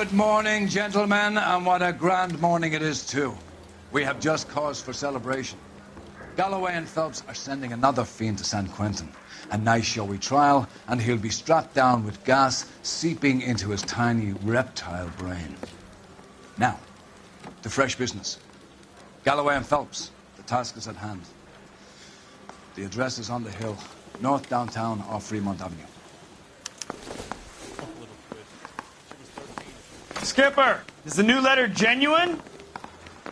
Good morning, gentlemen, and what a grand morning it is, too. We have just cause for celebration. Galloway and Phelps are sending another fiend to San Quentin. A nice showy trial, and he'll be strapped down with gas seeping into his tiny reptile brain. Now, to fresh business. Galloway and Phelps, the task is at hand. The address is on the hill, north downtown off Fremont Avenue. Skipper, is the new letter genuine?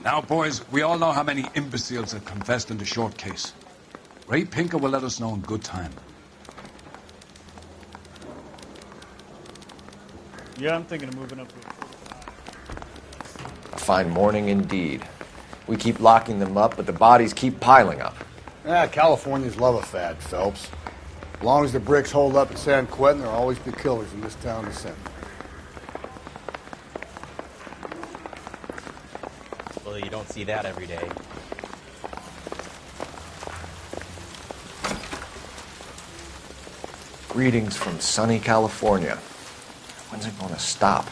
Now, boys, we all know how many imbeciles have confessed in the short case. Ray Pinker will let us know in good time. Yeah, I'm thinking of moving up here. A fine morning indeed. We keep locking them up, but the bodies keep piling up. Californians love a fad, Phelps. As long as the bricks hold up at San Quentin, there'll always be killers in this town to send. Well, you don't see that every day. Greetings from sunny California. When's it going to stop?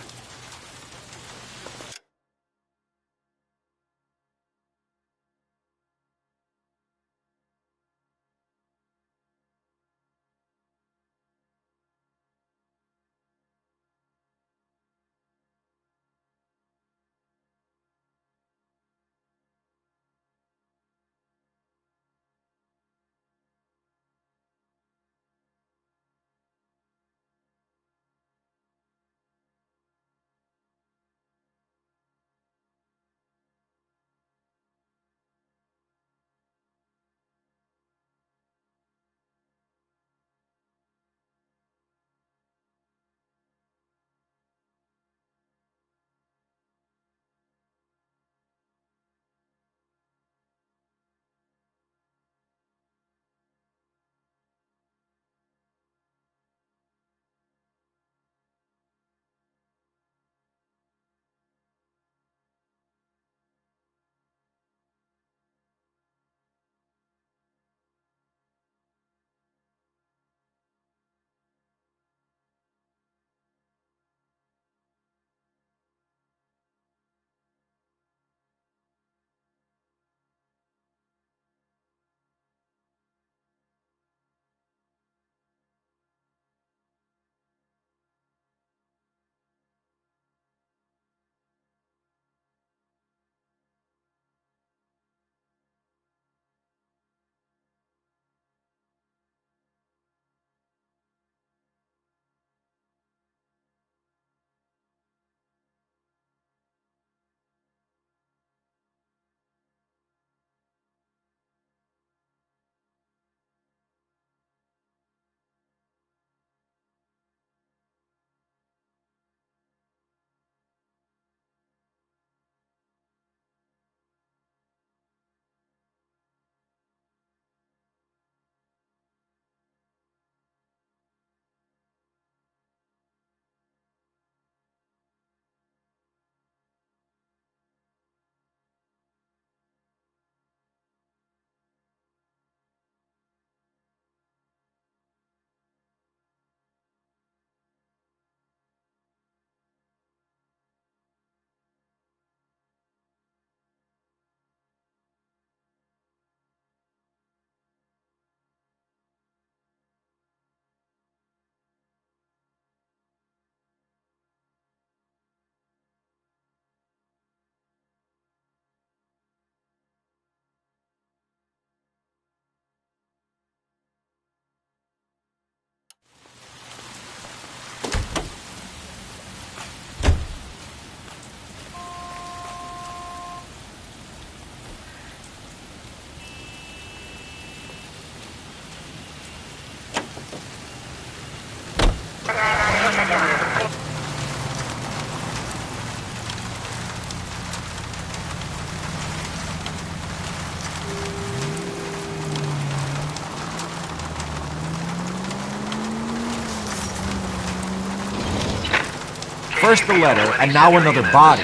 First the letter, and now another body.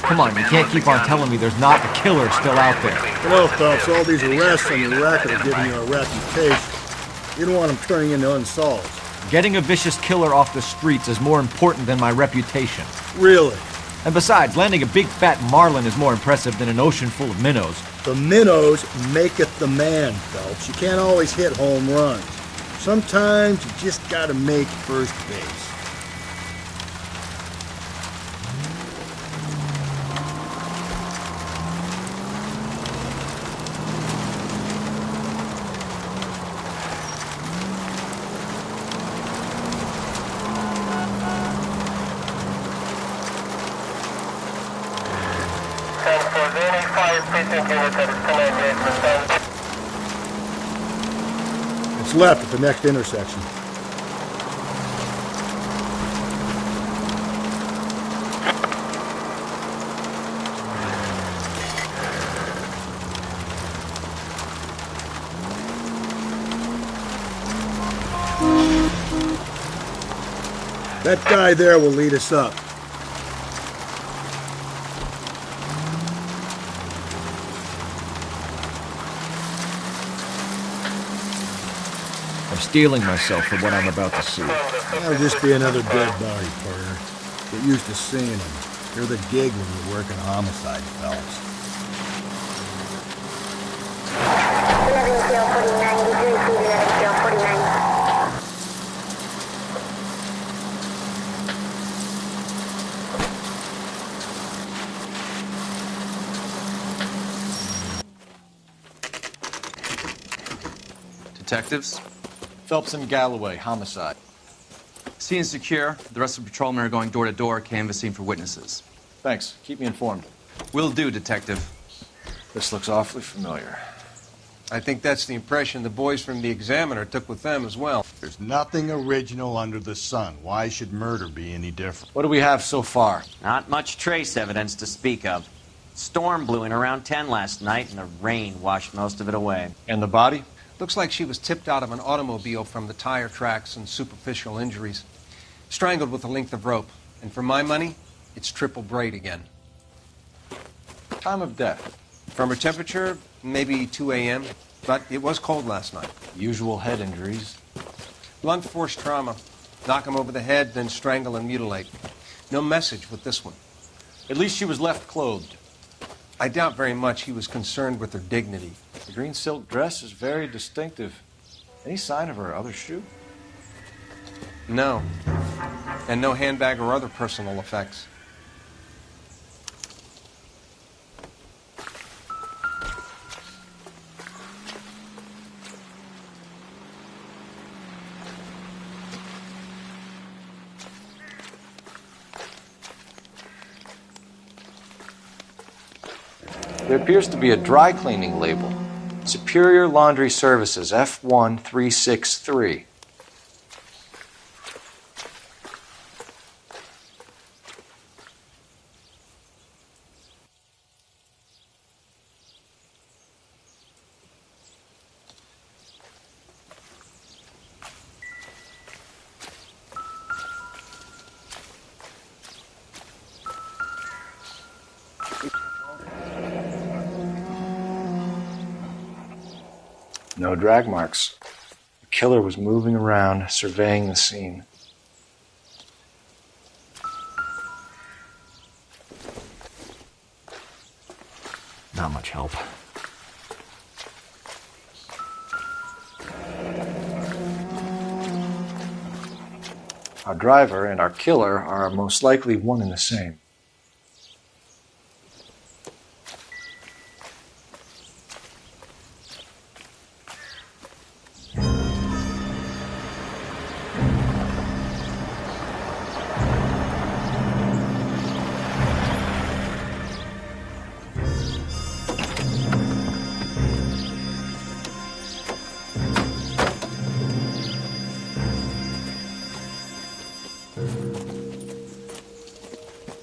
Come on, you can't keep on telling me there's not a killer still out there. Well, Phelps, all these arrests on your record are giving you a reputation. You don't want them turning into unsolved. Getting a vicious killer off the streets is more important than my reputation. Really? And besides, landing a big fat marlin is more impressive than an ocean full of minnows. The minnows maketh the man, Phelps. You can't always hit home runs. Sometimes you just gotta make first base. It's left at the next intersection. That guy there will lead us up. I'm steeling myself for what I'm about to see. That'll just be another dead body, partner. Get used to seeing them. You're the gig when you're working homicide, Phelps. Detectives? Phelps and Galloway, homicide. Scene secure. The rest of the patrolmen are going door to door, canvassing for witnesses. Thanks. Keep me informed. Will do, Detective. This looks awfully familiar. I think that's the impression the boys from the Examiner took with them as well. There's nothing original under the sun. Why should murder be any different? What do we have so far? Not much trace evidence to speak of. Storm blew in around 10 last night, and the rain washed most of it away. And the body? Looks like she was tipped out of an automobile from the tire tracks and superficial injuries. Strangled with a length of rope. And for my money, it's triple braid again. Time of death? From her temperature, maybe 2 a.m., but it was cold last night. Usual head injuries. Blunt force trauma. Knock him over the head, then strangle and mutilate. No message with this one. At least she was left clothed. I doubt very much he was concerned with her dignity. The green silk dress is very distinctive. Any sign of her other shoe? No. And no handbag or other personal effects. There appears to be a dry cleaning label. Superior Laundry Services, F1363. No drag marks. The killer was moving around, surveying the scene. Not much help. Our driver and our killer are most likely one and the same.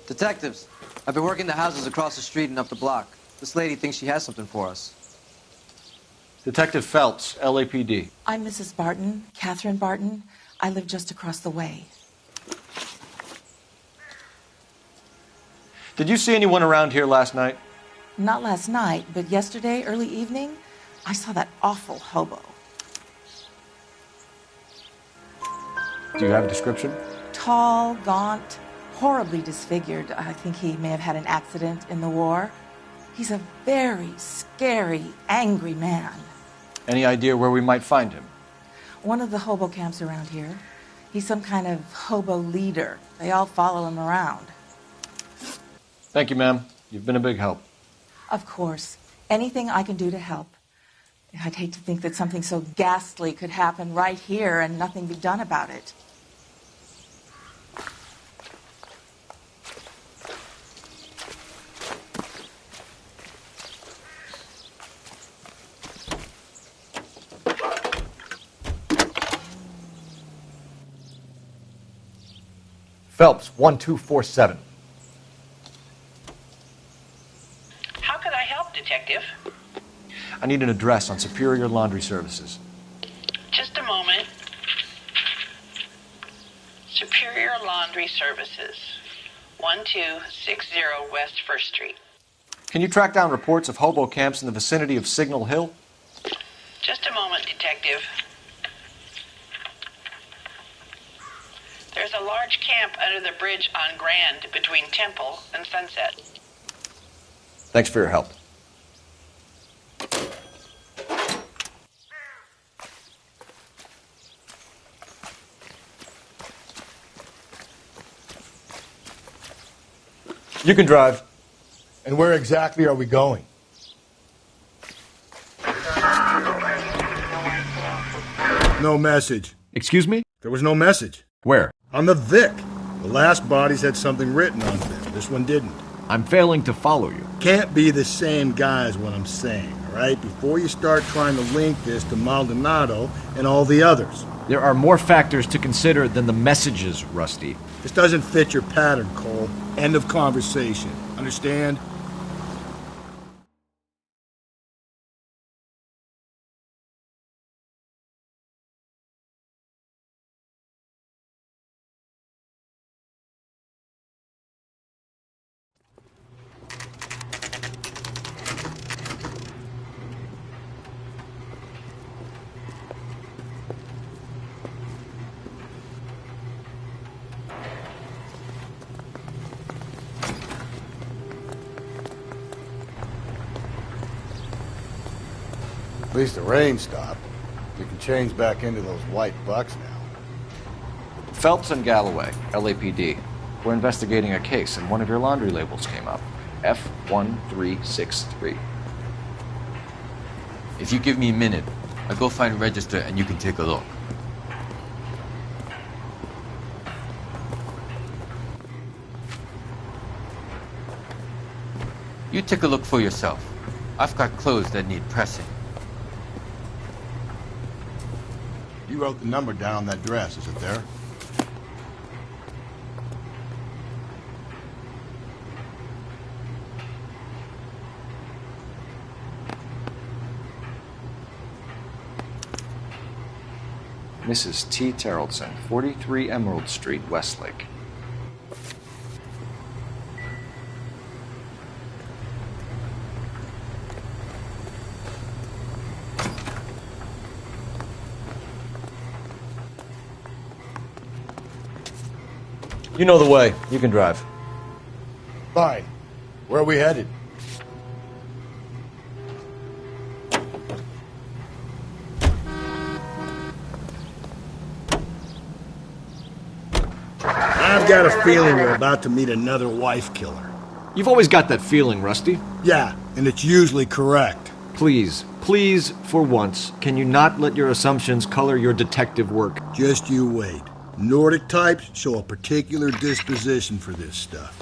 Detectives, I've been working the houses across the street and up the block. This lady thinks she has something for us. Detective Phelps, LAPD. I'm Mrs. Barton, Catherine Barton. I live just across the way. Did you see anyone around here last night? Not last night, but yesterday, early evening, I saw that awful hobo. Do you have a description? Tall, gaunt, horribly disfigured. I think he may have had an accident in the war. He's a very scary, angry man. Any idea where we might find him? One of the hobo camps around here. He's some kind of hobo leader. They all follow him around. Thank you, ma'am. You've been a big help. Of course. Anything I can do to help. I'd hate to think that something so ghastly could happen right here and nothing be done about it. Phelps, 1247. How can I help, Detective? I need an address on Superior Laundry Services. Just a moment. Superior Laundry Services, 1260 West 1st Street. Can you track down reports of hobo camps in the vicinity of Signal Hill? Just a moment, Detective. There's a large camp under the bridge on Grand between Temple and Sunset. Thanks for your help. You can drive. And where exactly are we going? No message. Excuse me? There was no message. Where? On the Vic. The last bodies had something written on them. This one didn't. I'm failing to follow you. Can't be the same guy is what I'm saying, all right? Before you start trying to link this to Maldonado and all the others. There are more factors to consider than the messages, Rusty. This doesn't fit your pattern, Cole. End of conversation. Understand? At least the rain stopped. You can change back into those white bucks now. Phelps and Galloway, LAPD. We're investigating a case, and one of your laundry labels came up. F1363. If you give me a minute, I'll go find a register and you can take a look. You take a look for yourself. I've got clothes that need pressing. You wrote the number down on that dress, is it there? Mrs. T. Terrellson, 43 Emerald Street, Westlake. You know the way. You can drive. Fine. Where are we headed? I've got a feeling we're about to meet another wife killer. You've always got that feeling, Rusty. Yeah, and it's usually correct. Please, please, for once, can you not let your assumptions color your detective work? Just you wait. Nordic types show a particular disposition for this stuff.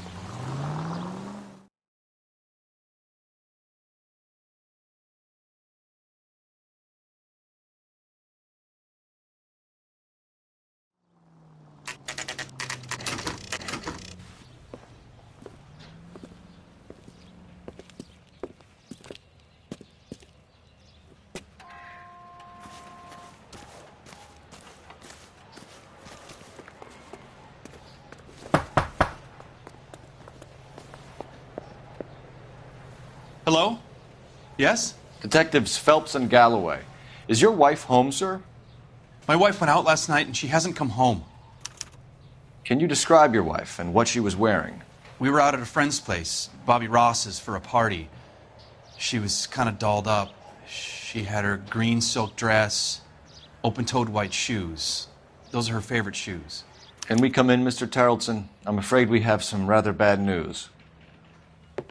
Hello? Yes? Detectives Phelps and Galloway. Is your wife home, sir? My wife went out last night and she hasn't come home. Can you describe your wife and what she was wearing? We were out at a friend's place, Bobby Ross's, for a party. She was kind of dolled up. She had her green silk dress, open-toed white shoes. Those are her favorite shoes. Can we come in, Mr. Tarleton? I'm afraid we have some rather bad news. Do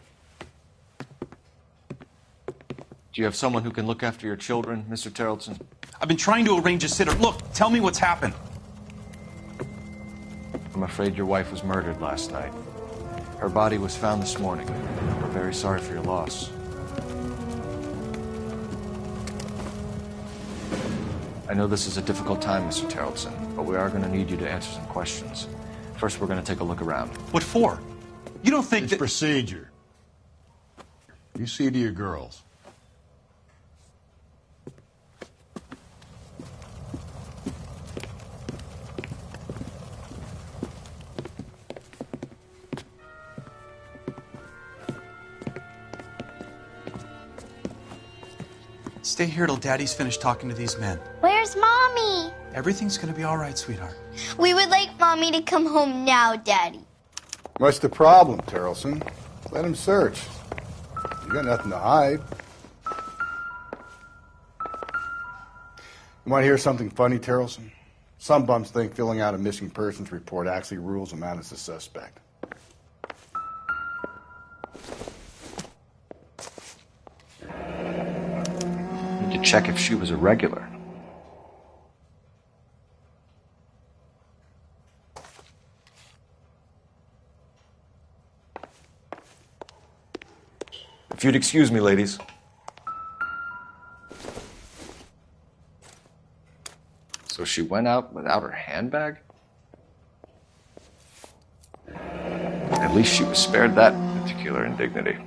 you have someone who can look after your children, Mr. Tarleton? I've been trying to arrange a sitter. Look, tell me what's happened. I'm afraid your wife was murdered last night. Her body was found this morning. We're very sorry for your loss. I know this is a difficult time, Mr. Tarleton, but we are going to need you to answer some questions. First, we're going to take a look around. What for? You don't think It's procedure. You see to your girls. Stay here till Daddy's finished talking to these men. Where's Mommy? Everything's gonna be all right, sweetheart. We would like Mommy to come home now, Daddy. What's the problem, Tarleton? Let him search. You got nothing to hide. You want to hear something funny, Tarleton? Some bums think filling out a missing persons report actually rules them out as a suspect. To check if she was a regular. If you'd excuse me, ladies. So she went out without her handbag? At least she was spared that particular indignity.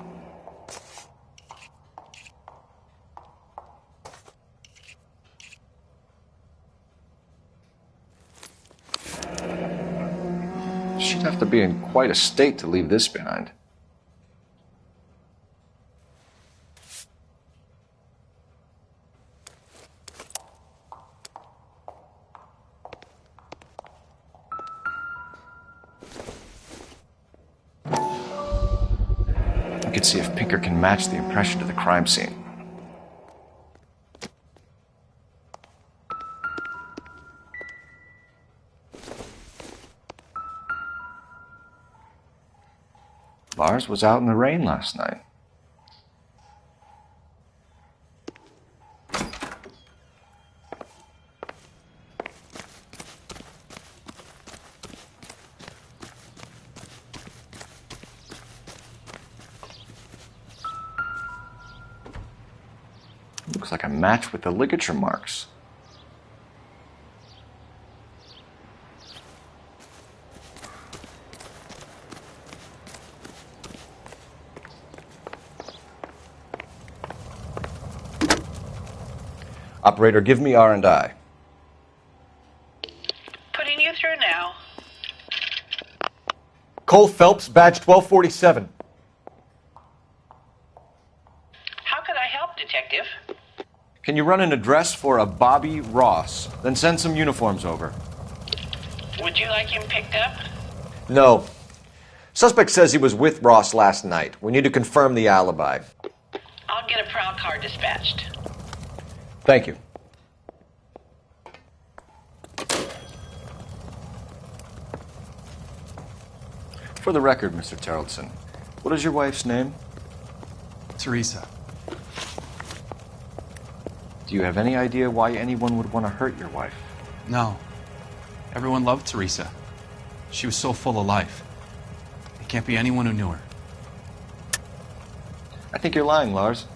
She'd have to be in quite a state to leave this behind. We could see if Pinker can match the impression to the crime scene. Lars was out in the rain last night. Looks like a match with the ligature marks. Operator, give me R&I. Putting you through now. Cole Phelps, badge 1247. How could I help, Detective? Can you run an address for a Bobby Ross? Then send some uniforms over. Would you like him picked up? No. Suspect says he was with Ross last night. We need to confirm the alibi. I'll get a prowl car dispatched. Thank you. For the record, Mr. Tarleton, what is your wife's name? Teresa. Do you have any idea why anyone would want to hurt your wife? No. Everyone loved Teresa. She was so full of life. It can't be anyone who knew her. I think you're lying, Lars.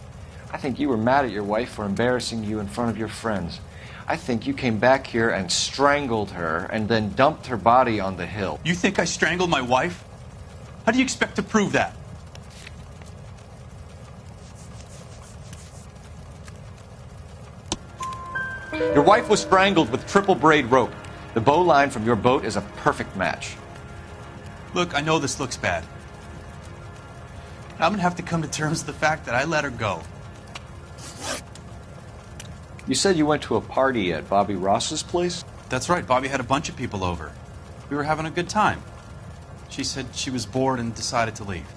I think you were mad at your wife for embarrassing you in front of your friends. I think you came back here and strangled her and then dumped her body on the hill. You think I strangled my wife? How do you expect to prove that? Your wife was strangled with triple braid rope. The bow line from your boat is a perfect match. Look, I know this looks bad. I'm gonna have to come to terms with the fact that I let her go. You said you went to a party at Bobby Ross's place? That's right, Bobby had a bunch of people over. We were having a good time. She said she was bored and decided to leave.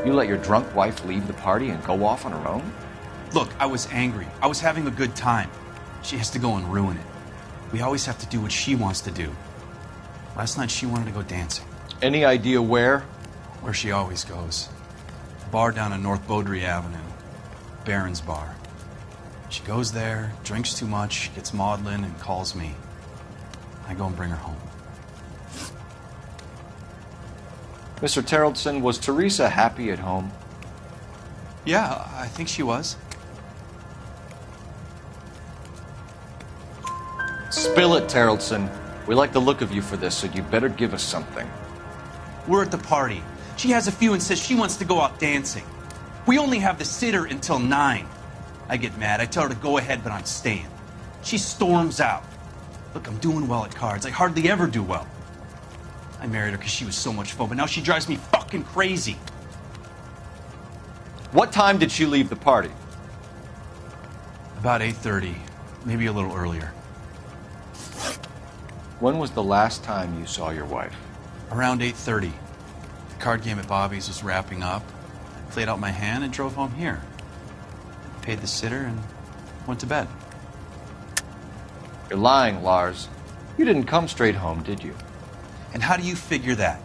You let your drunk wife leave the party and go off on her own? Look, I was angry. I was having a good time. She has to go and ruin it. We always have to do what she wants to do. Last night she wanted to go dancing. Any idea where? Where she always goes. A bar down on North Beaudry Avenue. Baron's Bar. She goes there, drinks too much, gets maudlin, and calls me. I go and bring her home. Mr. Terrellson, was Teresa happy at home? Yeah, I think she was. Spill it, Terrellson. We like the look of you for this, so you better give us something. We're at the party. She has a few and says she wants to go out dancing. We only have the sitter until 9. I get mad. I tell her to go ahead, but I'm staying. She storms out. Look, I'm doing well at cards. I hardly ever do well. I married her because she was so much fun, but now she drives me fucking crazy. What time did she leave the party? About 8:30, maybe a little earlier. When was the last time you saw your wife? Around 8:30. The card game at Bobby's was wrapping up. I played out my hand and drove home here. Paid the sitter and went to bed. You're lying, Lars. You didn't come straight home, did you? And how do you figure that?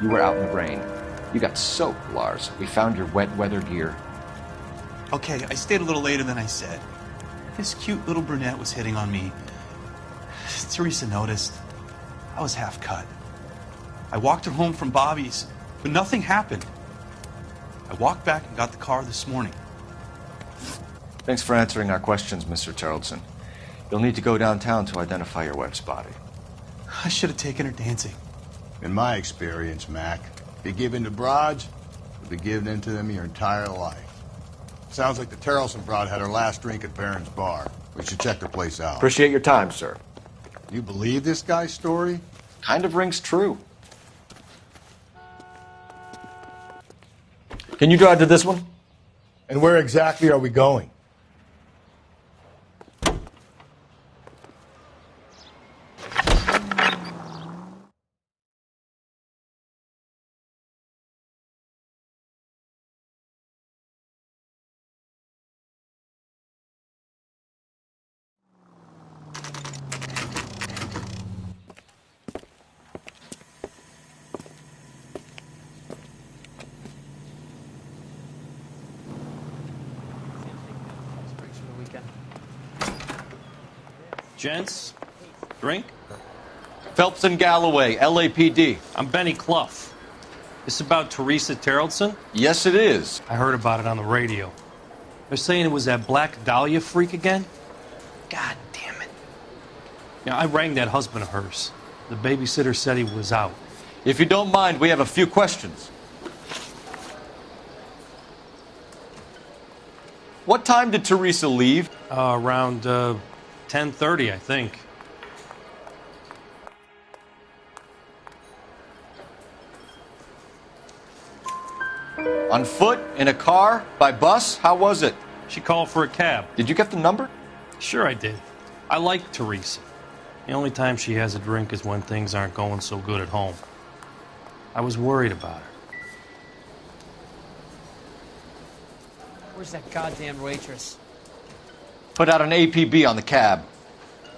You were out in the rain. You got soaked, Lars. We found your wet weather gear. Okay, I stayed a little later than I said. This cute little brunette was hitting on me. Teresa noticed. I was half cut. I walked her home from Bobby's, but nothing happened. I walked back and got the car this morning. Thanks for answering our questions, Mr. Terrellson. You'll need to go downtown to identify your wife's body. I should have taken her dancing. In my experience, Mac, if you give in to broads, you'll be giving in to them your entire life. Sounds like the Terrellson broad had her last drink at Baron's Bar. We should check her place out. Appreciate your time, sir. You believe this guy's story? Kind of rings true. Can you drive to this one? And where exactly are we going? Gents, drink? Phelps and Galloway, LAPD. I'm Benny Clough. This about Teresa Terrellson? Yes, it is. I heard about it on the radio. They're saying it was that Black Dahlia freak again? God damn it. Yeah, I rang that husband of hers. The babysitter said he was out. If you don't mind, we have a few questions. What time did Teresa leave? Around 10:30, I think. On foot? In a car? By bus? How was it? She called for a cab. Did you get the number? Sure I did. I like Teresa. The only time she has a drink is when things aren't going so good at home. I was worried about her. Where's that goddamn waitress? Put out an APB on the cab.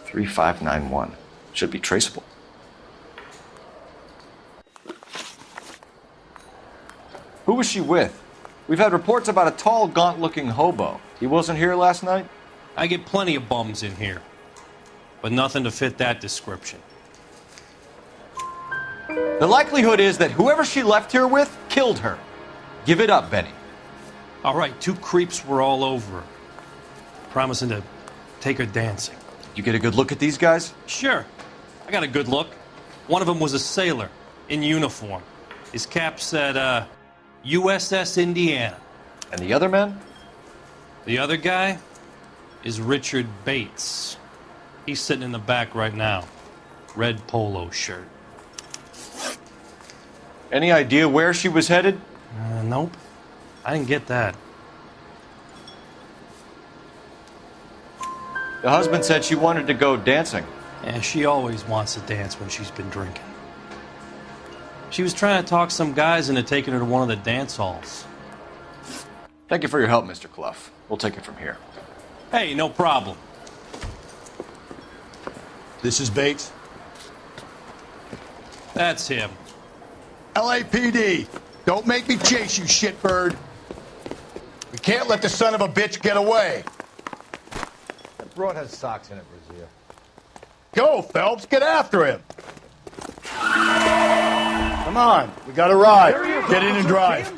3591. Should be traceable. Who was she with? We've had reports about a tall, gaunt-looking hobo. He wasn't here last night? I get plenty of bums in here, but nothing to fit that description. The likelihood is that whoever she left here with killed her. Give it up, Benny. All right, 2 creeps were all over her, promising to take her dancing. You get a good look at these guys? Sure. I got a good look. One of them was a sailor in uniform. His cap said, USS Indiana. And the other man? The other guy is Richard Bates. He's sitting in the back right now. Red polo shirt. Any idea where she was headed? Nope. I didn't get that. The husband said she wanted to go dancing. And she always wants to dance when she's been drinking. She was trying to talk some guys into taking her to one of the dance halls. Thank you for your help, Mr. Clough. We'll take it from here. Hey, no problem. This is Bates. That's him. LAPD, don't make me chase you, shitbird. We can't let the son of a bitch get away. That broad has socks in it, Brazil. Go, Phelps, get after him. Come on, we got a ride. Get in and drive.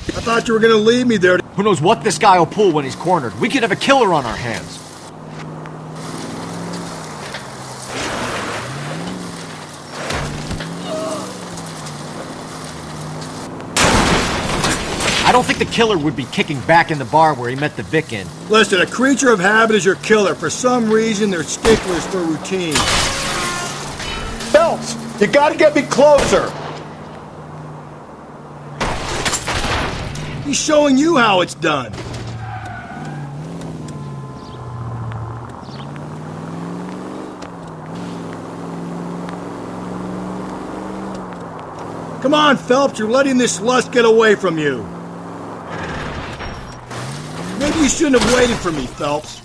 I thought you were gonna leave me there. Who knows what this guy will pull when he's cornered? We could have a killer on our hands. I don't think the killer would be kicking back in the bar where he met the Vic in. Listen, a creature of habit is your killer. For some reason, they're sticklers for routine. Phelps, you gotta get me closer. He's showing you how it's done. Come on, Phelps, you're letting this lust get away from you. Maybe you shouldn't have waited for me, Phelps.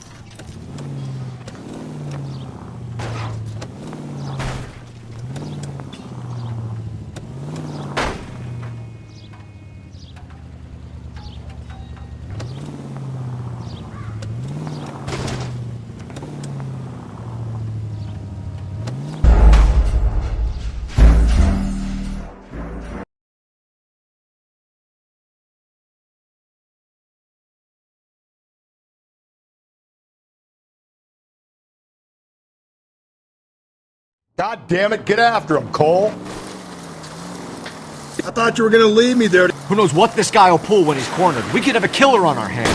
God damn it, get after him, Cole. I thought you were gonna leave me there. Who knows what this guy will pull when he's cornered? We could have a killer on our hands.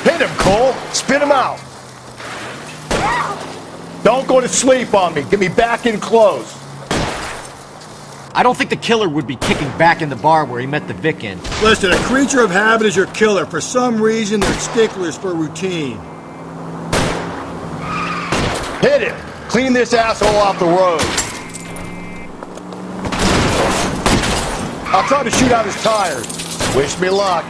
Hit him, Cole. Spin him out. Don't go to sleep on me. Get me back in close. I don't think the killer would be kicking back in the bar where he met the Vic in. Listen, a creature of habit is your killer. For some reason, they're sticklers for routine. Hit him. Clean this asshole off the road. I'll try to shoot out his tires. Wish me luck.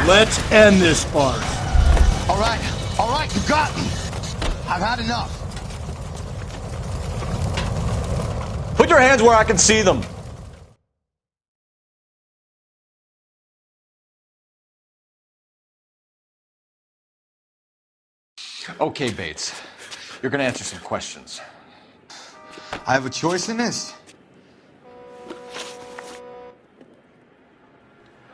Let's end this farce. All right, you got me. I've had enough. Put your hands where I can see them. Okay, Bates. You're gonna answer some questions. I have a choice in this?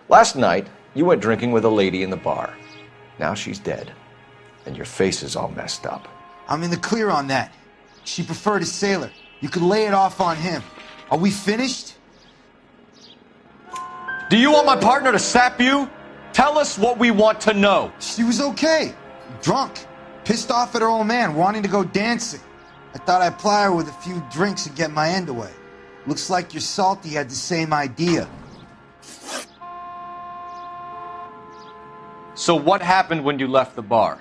Last night, you went drinking with a lady in the bar. Now she's dead. And your face is all messed up. I'm in the clear on that. She preferred a sailor. You could lay it off on him. Are we finished? Do you want my partner to sap you? Tell us what we want to know. She was okay. Drunk. Pissed off at her old man, wanting to go dancing. I thought I'd ply her with a few drinks and get my end away. Looks like your Salty had the same idea. So what happened when you left the bar?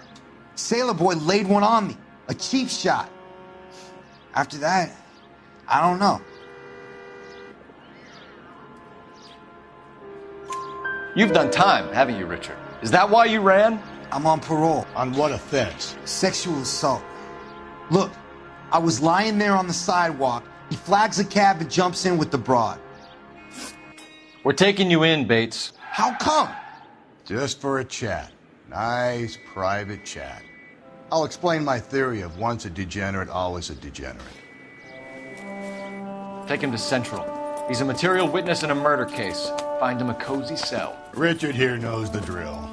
Sailor boy laid one on me. A cheap shot. After that, I don't know. You've done time, haven't you, Richard? Is that why you ran? I'm on parole. On what offense? Sexual assault. Look, I was lying there on the sidewalk. He flags a cab and jumps in with the broad. We're taking you in, Bates. How come? Just for a chat. Nice private chat. I'll explain my theory of once a degenerate, always a degenerate. Take him to Central. He's a material witness in a murder case. Find him a cozy cell. Richard here knows the drill.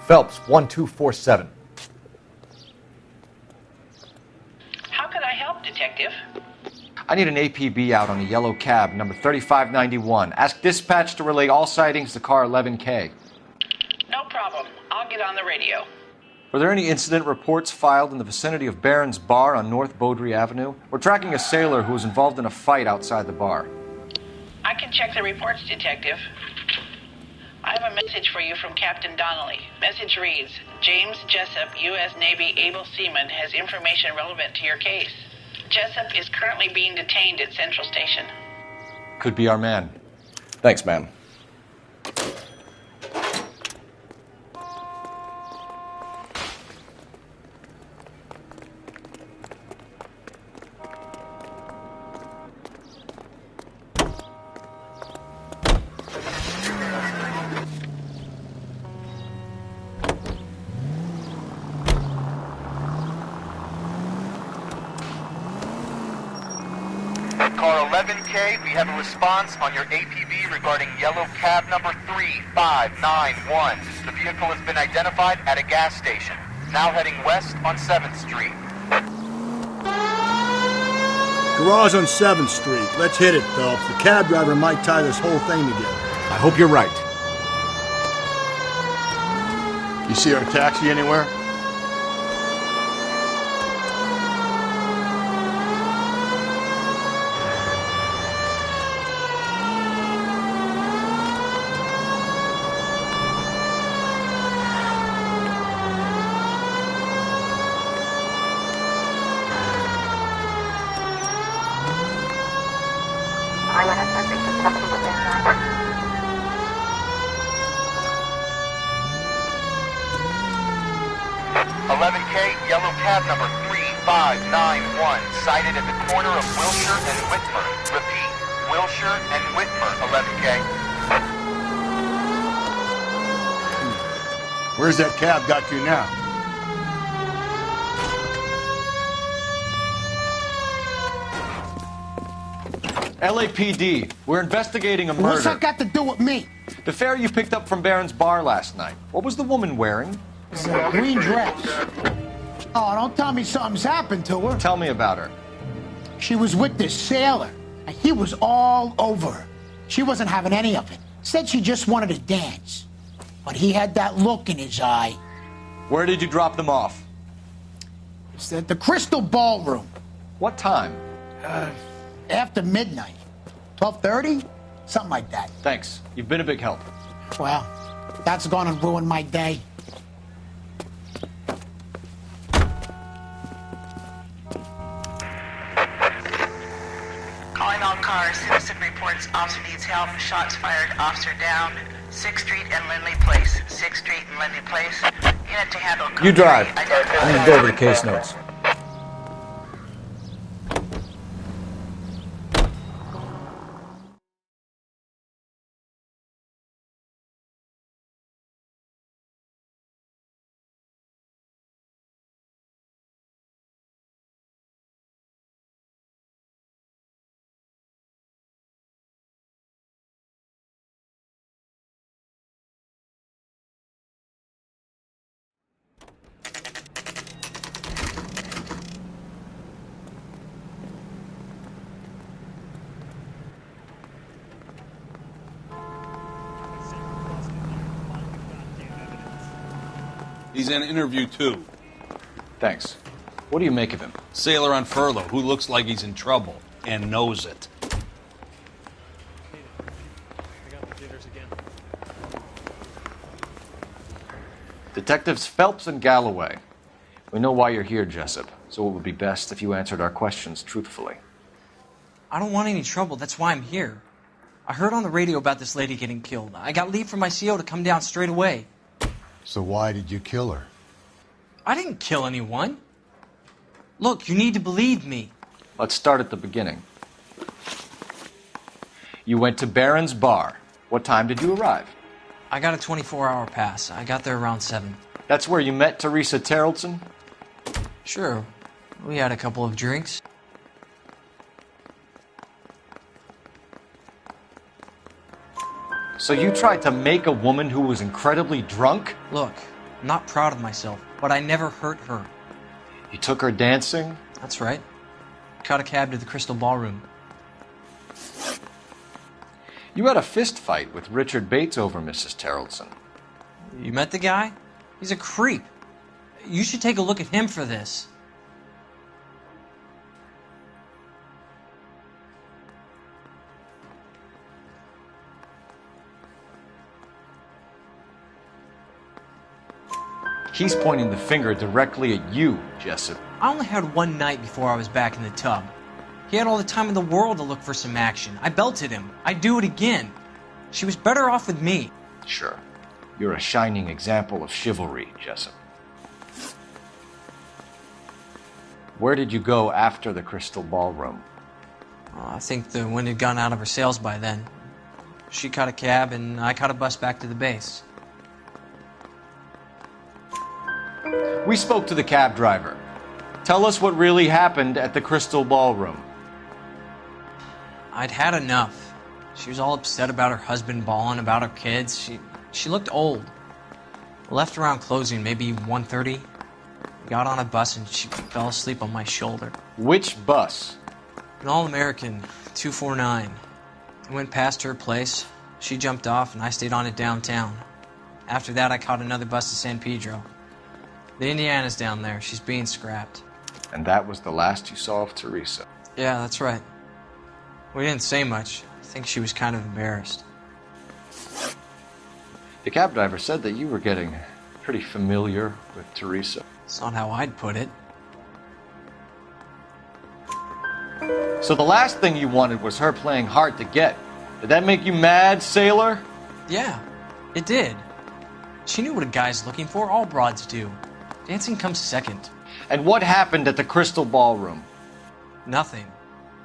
Phelps, 1247. How can I help, Detective? I need an APB out on a yellow cab, number 3591. Ask dispatch to relay all sightings to car 11K. No problem. I'll get on the radio. Were there any incident reports filed in the vicinity of Barron's Bar on North Beaudry Avenue? We're tracking a sailor who was involved in a fight outside the bar. I can check the reports, Detective. I have a message for you from Captain Donnelly. Message reads, James Jessup, U.S. Navy able seaman, has information relevant to your case. Jessup is currently being detained at Central Station. Could be our man. Thanks, ma'am. Car 11K, we have a response on your APB regarding yellow cab number 3591. The vehicle has been identified at a gas station. Now heading west on 7th Street. Garage on 7th Street. Let's hit it, Phelps. The cab driver might tie this whole thing together. I hope you're right. You see our taxi anywhere? Yellow cab number 3591, sighted at the corner of Wilshire and Whitmer. Repeat, Wilshire and Whitmer, 11K. Where's that cab got you now? LAPD, we're investigating a murder. What's that got to do with me? The fare you picked up from Barron's Bar last night. What was the woman wearing? A green dress. Oh, don't tell me something's happened to her. Tell me about her. She was with this sailor, and he was all over her. She wasn't having any of it. Said she just wanted to dance. But he had that look in his eye. Where did you drop them off? It's at the Crystal Ballroom. What time? After midnight. 12:30? Something like that. Thanks. You've been a big help. Well, that's gone and ruined my day. Calling all cars. Citizen reports officer needs help. Shots fired. Officer down. 6th Street and Lindley Place. 6th Street and Lindley Place. Unit to handle. You drive. I'm going to go over the case notes. He's in interview 2. Thanks. What do you make of him? Sailor on furlough who looks like he's in trouble and knows it. Detectives Phelps and Galloway. We know why you're here, Jessup, so it would be best if you answered our questions truthfully. I don't want any trouble. That's why I'm here. I heard on the radio about this lady getting killed. I got leave from my CO to come down straight away. So why did you kill her? I didn't kill anyone. Look, you need to believe me. Let's start at the beginning. You went to Barron's Bar. What time did you arrive? I got a 24-hour pass. I got there around 7. That's where you met Teresa Terrellson? Sure. We had a couple of drinks. So you tried to make a woman who was incredibly drunk? Look, I'm not proud of myself, but I never hurt her. You took her dancing? That's right. Caught a cab to the Crystal Ballroom. You had a fist fight with Richard Bates over Mrs. Terrelson. You met the guy? He's a creep. You should take a look at him for this. He's pointing the finger directly at you, Jessup. I only had one night before I was back in the tub. He had all the time in the world to look for some action. I belted him. I'd do it again. She was better off with me. Sure. You're a shining example of chivalry, Jessup. Where did you go after the Crystal Ballroom? I think the wind had gone out of her sails by then. She caught a cab and I caught a bus back to the base. We spoke to the cab driver. Tell us what really happened at the Crystal Ballroom. I'd had enough. She was all upset about her husband bawling about her kids. She looked old. Left around closing, maybe 1:30. Got on a bus and she fell asleep on my shoulder. Which bus? An All-American, 249. I went past her place. She jumped off and I stayed on it downtown. After that, I caught another bus to San Pedro. The Indiana's down there. She's being scrapped. And that was the last you saw of Teresa? Yeah, that's right. We didn't say much. I think she was kind of embarrassed. The cab driver said that you were getting pretty familiar with Teresa. It's not how I'd put it. So the last thing you wanted was her playing hard to get. Did that make you mad, sailor? Yeah, it did. She knew what a guy's looking for. All broads do. Dancing comes second. And what happened at the Crystal Ballroom? Nothing.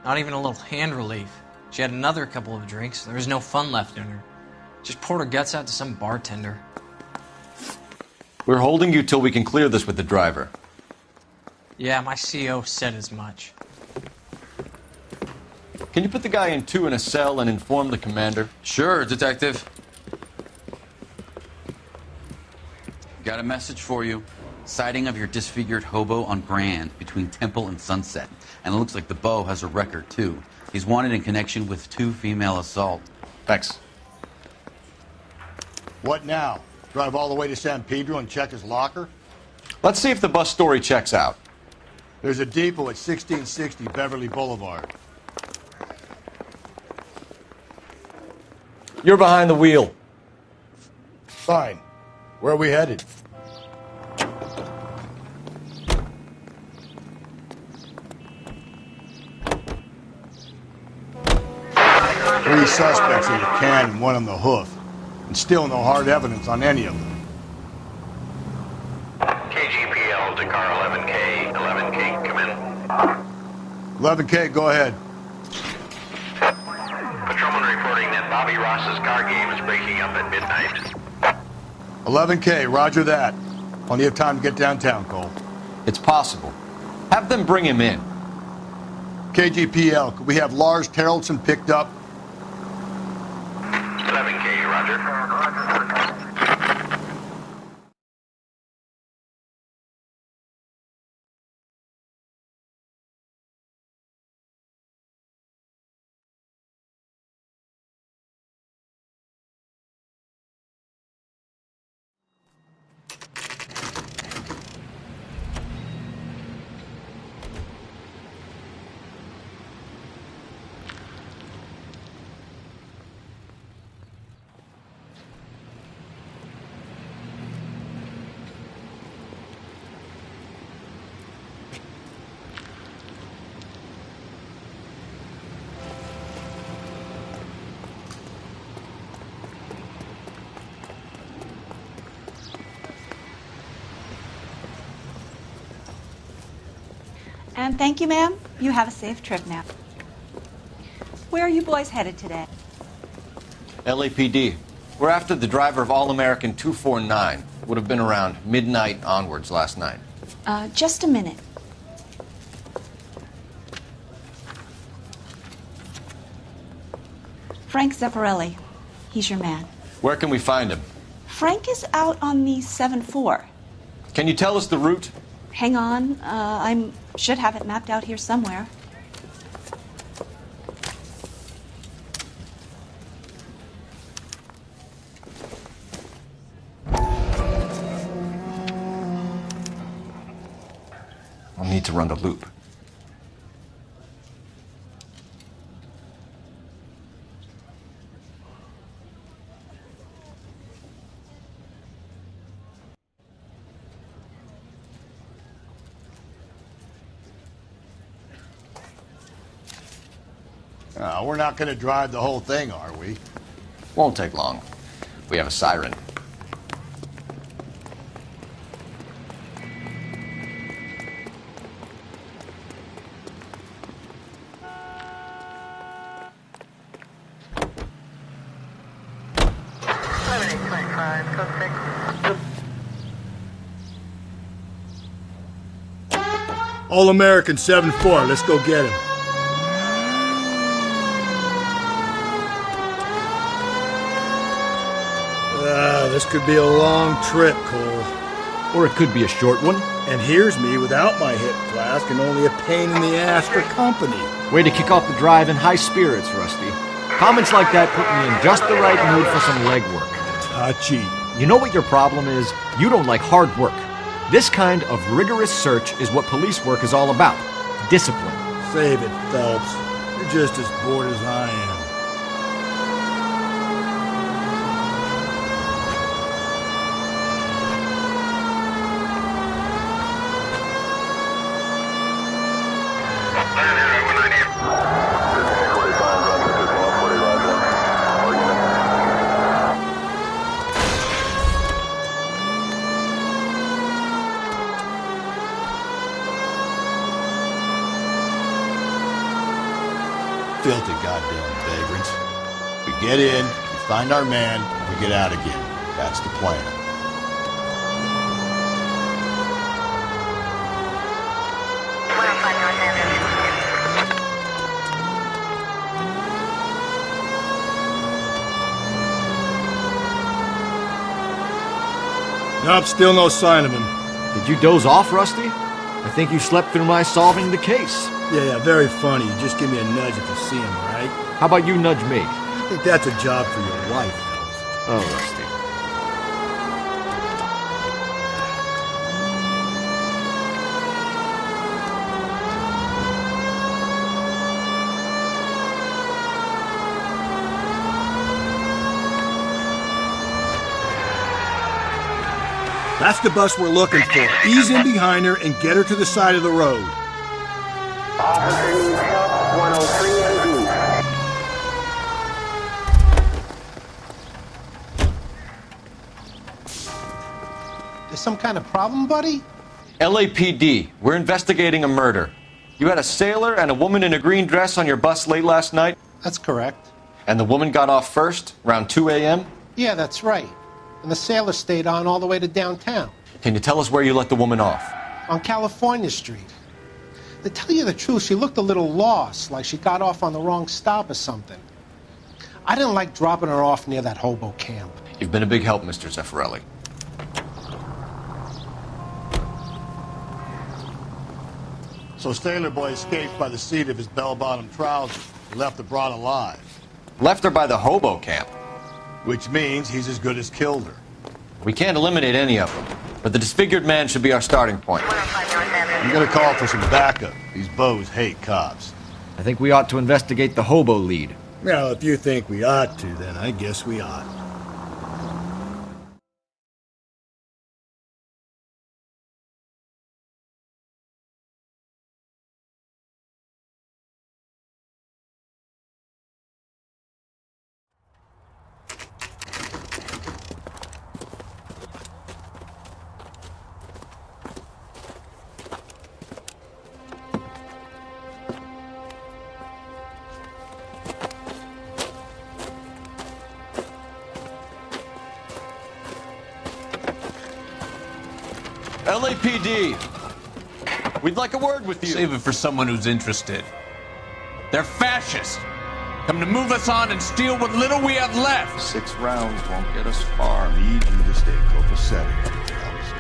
Not even a little hand relief. She had another couple of drinks. There was no fun left in her. Just poured her guts out to some bartender. We're holding you till we can clear this with the driver. Yeah, my CO said as much. Can you put the guy in two in a cell and inform the commander? Sure, Detective. Got a message for you. Sighting of your disfigured hobo on Grand between Temple and Sunset. And it looks like the Beau has a record, too. He's wanted in connection with 2 female assault. Thanks. What now? Drive all the way to San Pedro and check his locker? Let's see if the bus story checks out. There's a depot at 1660 Beverly Boulevard. You're behind the wheel. Fine. Where are we headed? Three suspects in the can and one on the hoof. And still no hard evidence on any of them. KGPL to car 11K. 11K, come in. 11K, go ahead. Patrolman reporting that Bobby Ross's car game is breaking up at midnight. 11K, roger that. Plenty of time to get downtown, Cole. It's possible. Have them bring him in. KGPL, could we have Lars Terrelson picked up? 11K, roger. And thank you, ma'am. You have a safe trip now. Where are you boys headed today? LAPD. We're after the driver of All-American 249. Would have been around midnight onwards last night. Just a minute. Frank Zeffirelli. He's your man. Where can we find him? Frank is out on the 7-4. Can you tell us the route? Hang on. I should have it mapped out here somewhere. I'll need to run the loop. We're not going to drive the whole thing, are we? Won't take long. We have a siren. All-American 7-4. Let's go get him. This could be a long trip, Cole. Or it could be a short one. And here's me without my hip flask and only a pain in the ass for company. Way to kick off the drive in high spirits, Rusty. Comments like that put me in just the right mood for some legwork. Touchy. You know what your problem is? You don't like hard work. This kind of rigorous search is what police work is all about. Discipline. Save it, Phelps. You're just as bored as I am. Filthy goddamn vagrants. We get in, we find our man, we get out again. That's the plan. Nope, still no sign of him. Did you doze off, Rusty? I think you slept through my solving the case. Yeah, very funny. You just give me a nudge if you see him, right? How about you nudge me? I think that's a job for your wife, Phelps. Oh, Rusty. That's the bus we're looking for. Ease in behind her and get her to the side of the road. Officer needs help, 103 NV. There's some kind of problem, buddy? LAPD, we're investigating a murder. You had a sailor and a woman in a green dress on your bus late last night? That's correct. And the woman got off first, around 2 a.m.? Yeah, that's right. And the sailor stayed on all the way to downtown. Can you tell us where you let the woman off? On California Street. To tell you the truth, she looked a little lost, like she got off on the wrong stop or something. I didn't like dropping her off near that hobo camp. You've been a big help, Mr. Zeffirelli. So Sailor Boy escaped by the seat of his bell-bottom trousers. He left the broad alive. Left her by the hobo camp. Which means he's as good as killed her. We can't eliminate any of them, but the disfigured man should be our starting point. I'm gonna call for some backup. These bows hate cops. I think we ought to investigate the hobo lead. Well, if you think we ought to, then I guess we ought. LAPD, we'd like a word with you. Save it for someone who's interested. They're fascists. Come to move us on and steal what little we have left. 6 rounds won't get us far. I need you to stay copacetic, Phelps.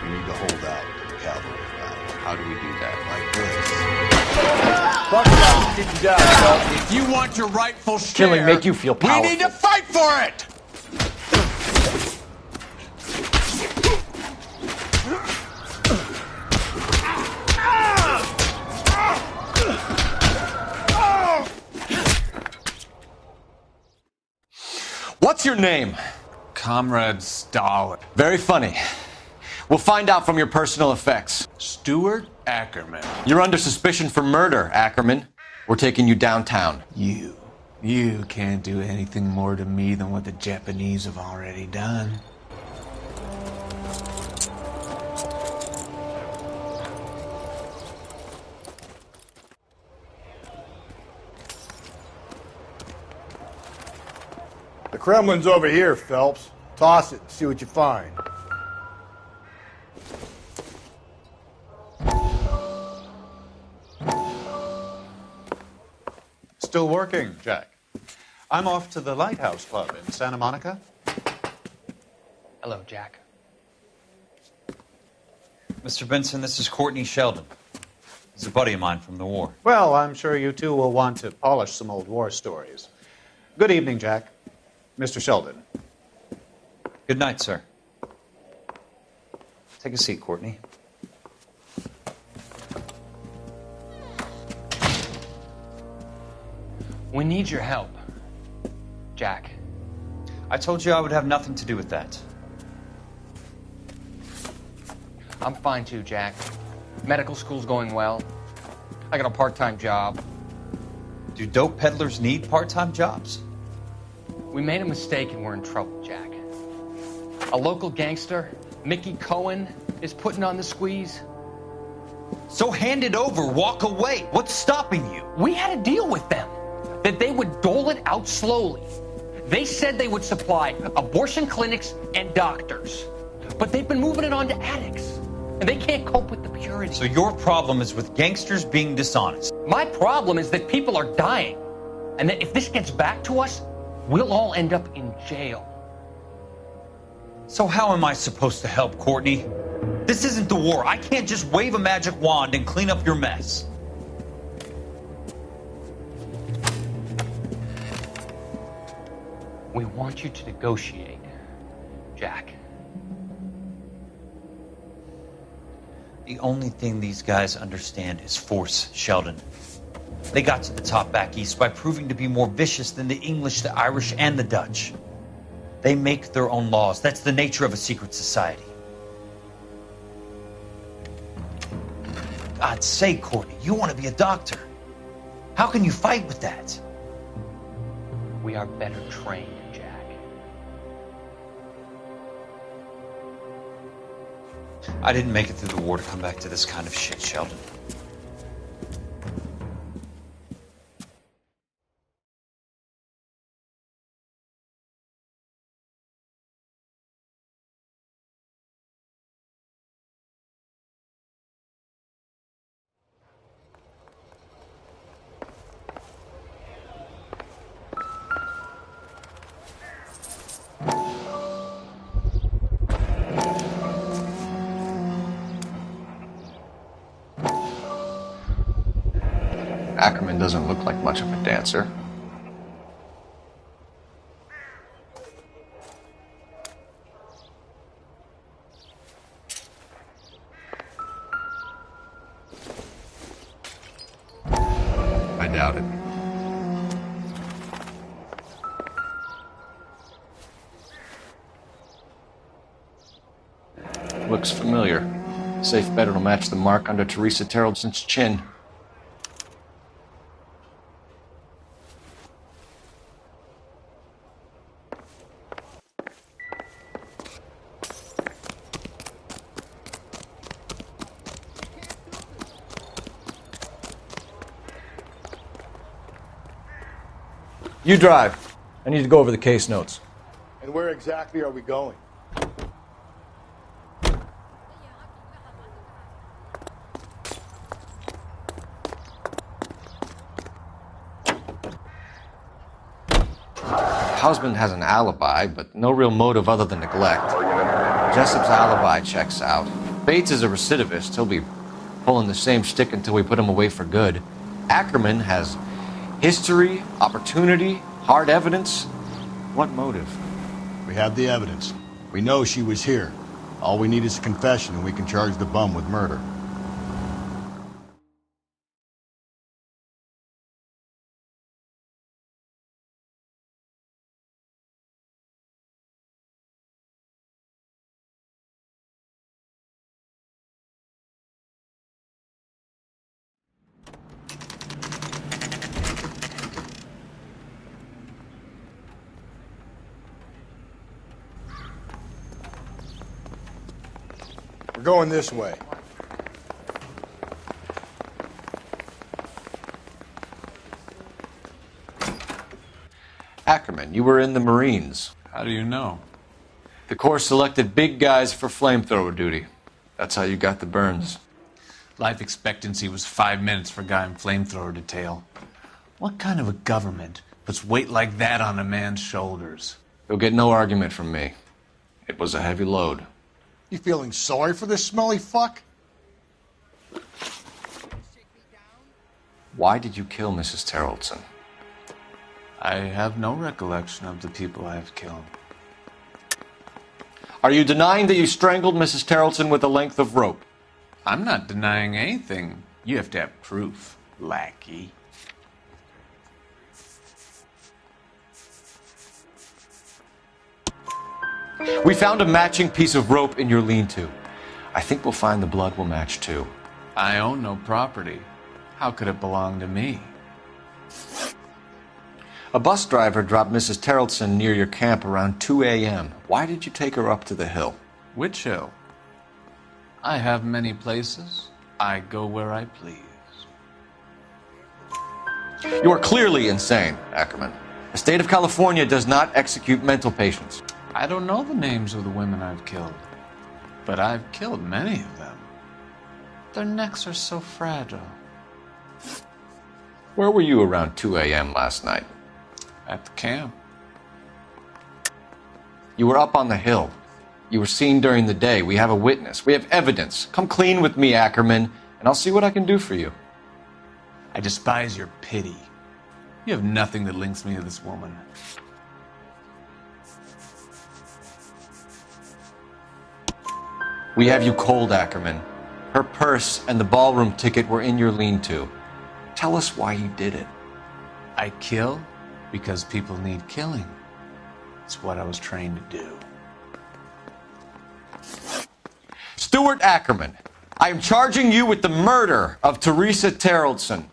We need to hold out until the cavalry arrives. How do we do that? Like this. If you want your rightful share, Killing make you feel powerful. we need to fight for it! What's your name? Comrade Stalin. Very funny. We'll find out from your personal effects. Stuart Ackerman. You're under suspicion for murder, Ackerman. We're taking you downtown. You can't do anything more to me than what the Japanese have already done. The Kremlin's over here, Phelps. Toss it and see what you find. Still working, Jack. I'm off to the Lighthouse Club in Santa Monica. Hello, Jack. Mr. Benson, this is Courtney Sheldon. He's a buddy of mine from the war. Well, I'm sure you two will want to polish some old war stories. Good evening, Jack. Mr. Sheldon. Good night, sir. Take a seat, Courtney. We need your help, Jack. I told you I would have nothing to do with that. I'm fine too, Jack. Medical school's going well. I got a part-time job. Do dope peddlers need part-time jobs? We made a mistake and we're in trouble, Jack. A local gangster, Mickey Cohen, is putting on the squeeze. So hand it over, walk away. What's stopping you? We had a deal with them that they would dole it out slowly. They said they would supply abortion clinics and doctors, but they've been moving it on to addicts, and they can't cope with the purity. So your problem is with gangsters being dishonest? My problem is that people are dying, and that if this gets back to us, we'll all end up in jail. So how am I supposed to help, Courtney? This isn't the war. I can't just wave a magic wand and clean up your mess. We want you to negotiate, Jack. The only thing these guys understand is force, Sheldon. They got to the top back east by proving to be more vicious than the English, the Irish, and the Dutch. They make their own laws. That's the nature of a secret society. God's sake, Courtney, you want to be a doctor. How can you fight with that? We are better trained, Jack. I didn't make it through the war to come back to this kind of shit, Sheldon. Ackerman doesn't look like much of a dancer. I doubt it. Looks familiar. Safe bet it'll match the mark under Teresa Terrelson's chin. You drive. I need to go over the case notes. And where exactly are we going? Husband has an alibi, but no real motive other than neglect. Jessup's alibi checks out. Bates is a recidivist. He'll be pulling the same stick until we put him away for good. Ackerman has history, opportunity, hard evidence. What motive? We have the evidence. We know she was here. All we need is a confession, and we can charge the bum with murder. We're going this way. Ackerman, you were in the Marines. How do you know? The Corps selected big guys for flamethrower duty. That's how you got the burns. Life expectancy was 5 minutes for a guy in flamethrower detail. What kind of a government puts weight like that on a man's shoulders? You'll get no argument from me. It was a heavy load. You feeling sorry for this smelly fuck? Why did you kill Mrs. Terrelson? I have no recollection of the people I have killed. Are you denying that you strangled Mrs. Terrelson with a length of rope? I'm not denying anything. You have to have proof, lackey. We found a matching piece of rope in your lean-to. I think we'll find the blood will match too. I own no property. How could it belong to me? A bus driver dropped Mrs. Terrelson near your camp around 2 a.m. Why did you take her up to the hill? Which hill? I have many places. I go where I please. You are clearly insane, Ackerman. The state of California does not execute mental patients. I don't know the names of the women I've killed, but I've killed many of them. Their necks are so fragile. Where were you around 2 a.m. last night? At the camp. You were up on the hill. You were seen during the day. We have a witness. We have evidence. Come clean with me, Ackerman, and I'll see what I can do for you. I despise your pity. You have nothing that links me to this woman. We have you cold, Ackerman. Her purse and the ballroom ticket were in your lean-to. Tell us why you did it. I kill because people need killing. It's what I was trained to do. Stuart Ackerman, I am charging you with the murder of Teresa Terrelson.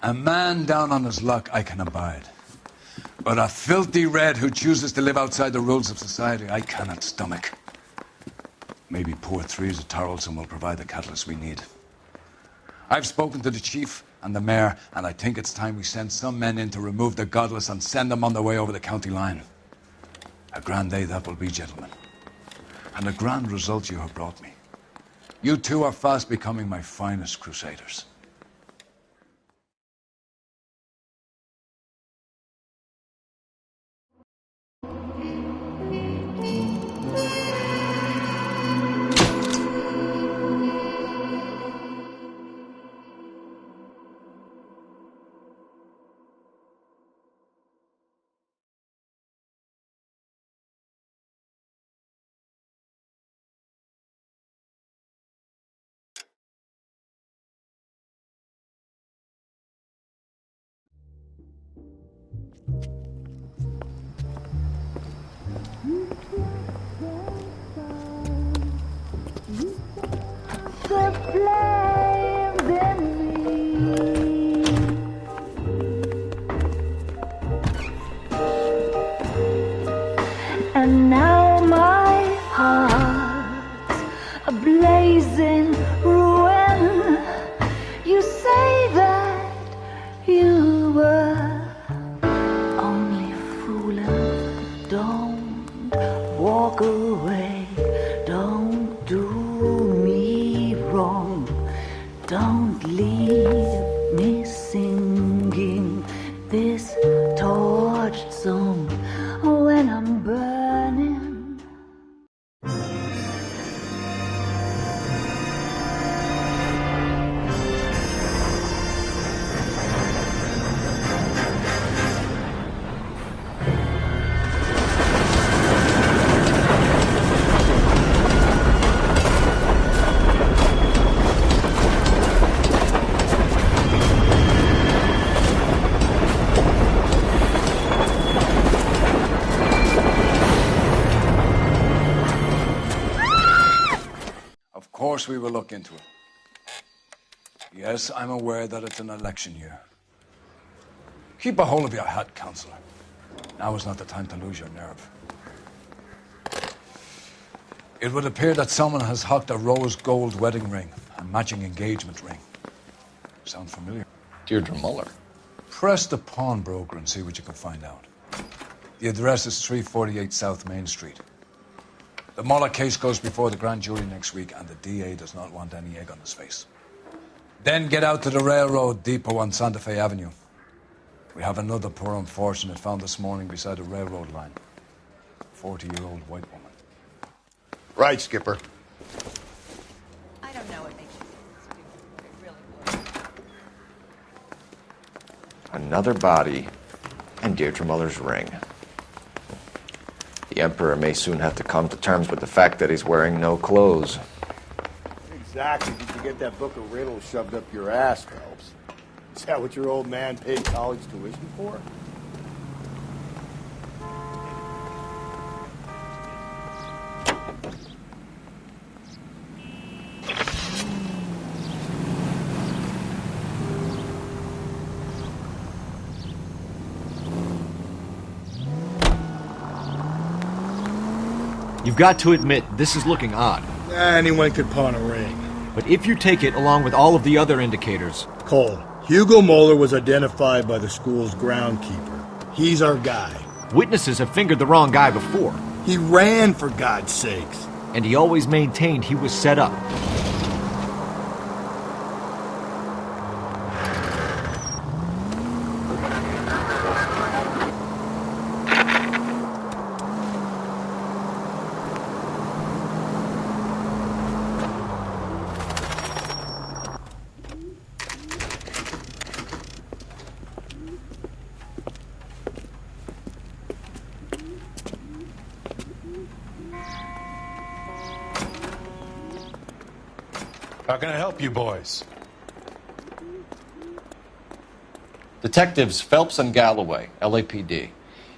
A man down on his luck I can abide. But a filthy red who chooses to live outside the rules of society I cannot stomach. Maybe poor Teresa Terrelson will provide the catalyst we need. I've spoken to the chief and the mayor, and I think it's time we send some men in to remove the godless and send them on their way over the county line. A grand day that will be, gentlemen. And a grand result you have brought me. You two are fast becoming my finest crusaders. And now my heart's a blazing ruin. You say that you were only fooling, but don't Don't leave me singing this torched song when I'm burning. Of course we will look into it. Yes, I'm aware that it's an election year. Keep a hold of your hat, Counselor. Now is not the time to lose your nerve. It would appear that someone has hocked a rose gold wedding ring, a matching engagement ring. Sound familiar? Deirdre Muller. Press the pawnbroker and see what you can find out. The address is 348 South Main Street. The Muller case goes before the grand jury next week, and the DA does not want any egg on his face. Then get out to the railroad depot on Santa Fe Avenue. We have another poor unfortunate found this morning beside a railroad line. 40-year-old white woman. Right, Skipper. I don't know what makes you think this is really Another body and Deirdre Muller's ring. The Emperor may soon have to come to terms with the fact that he's wearing no clothes. Exactly. Did you get that book of riddles shoved up your ass, Phelps? Is that what your old man paid college tuition for? You've got to admit, this is looking odd. Anyone could pawn a ring. But if you take it along with all of the other indicators... Cole, Hugo Muller was identified by the school's groundkeeper. He's our guy. Witnesses have fingered the wrong guy before. He ran, for God's sakes. And he always maintained he was set up. How can I help you boys? Detectives Phelps and Galloway, LAPD.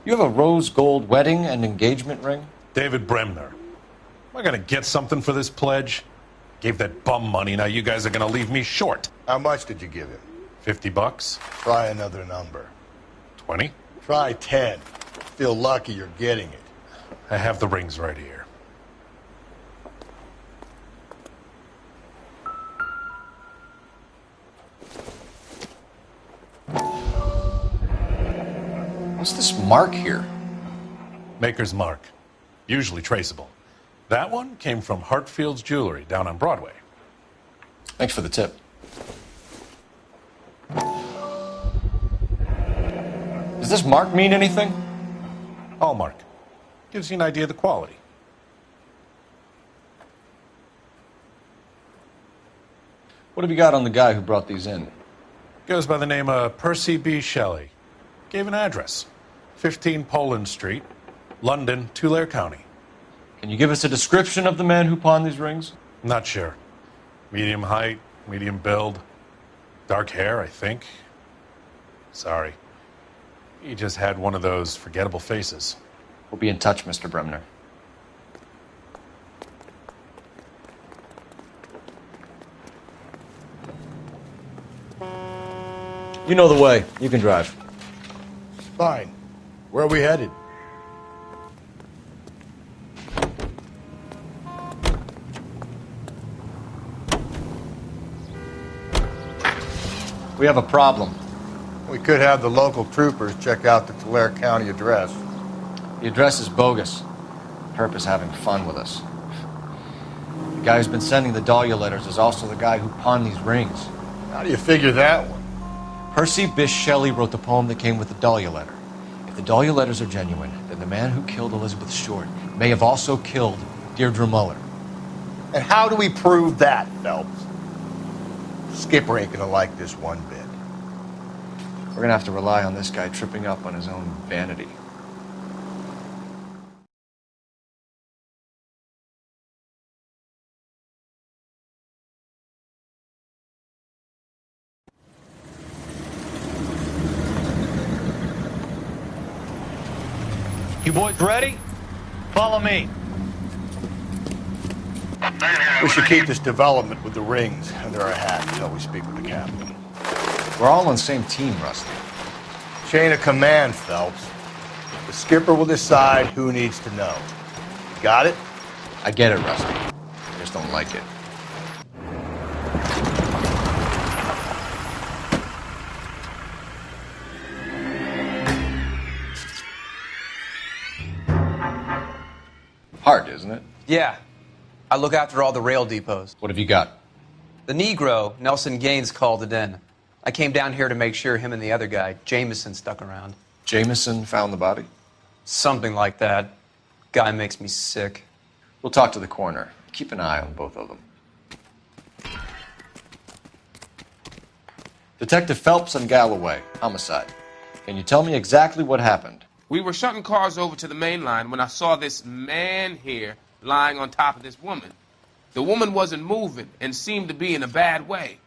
You have a rose gold wedding and engagement ring? David Bremner. Am I going to get something for this pledge? Gave that bum money, now you guys are going to leave me short. How much did you give him? $50. Try another number. 20? Try 10. Feel lucky you're getting it. I have the rings right here. What's this mark here? Maker's mark. Usually traceable. That one came from Hartfield's Jewelry down on Broadway. Thanks for the tip. Does this mark mean anything? Hallmark. Gives you an idea of the quality. What have you got on the guy who brought these in? Goes by the name of Percy B. Shelley. Gave an address. 15 Poland Street, London, Tulare County. Can you give us a description of the man who pawned these rings? Not sure. Medium height, medium build. Dark hair, I think. Sorry. He just had one of those forgettable faces. We'll be in touch, Mr. Bremner. You know the way. You can drive. Fine. Where are we headed? We have a problem. We could have the local troopers check out the Tulare County address. The address is bogus. Herp is having fun with us. The guy who's been sending the Dahlia letters is also the guy who pawned these rings. How do you figure that one? Percy Bysshe Shelley wrote the poem that came with the Dahlia letter. If the Dahlia letters are genuine, then the man who killed Elizabeth Short may have also killed Deirdre Muller. And how do we prove that, Phelps? Skipper ain't gonna like this one bit. We're gonna have to rely on this guy tripping up on his own vanity. You boys ready? Follow me. We should keep this development with the rings under our hat until we speak with the captain. We're all on the same team, Rusty. Chain of command, Phelps. The skipper will decide who needs to know. Got it? I get it, Rusty. I just don't like it. Hard, isn't it? Yeah. I look after all the rail depots. What have you got? The Negro, Nelson Gaines, called it in. I came down here to make sure him and the other guy, Jameson, stuck around. Jameson found the body? Something like that. Guy makes me sick. We'll talk to the coroner. Keep an eye on both of them. Detective Phelps and Galloway, homicide. Can you tell me exactly what happened? We were shutting cars over to the main line when I saw this man here lying on top of this woman. The woman wasn't moving and seemed to be in a bad way.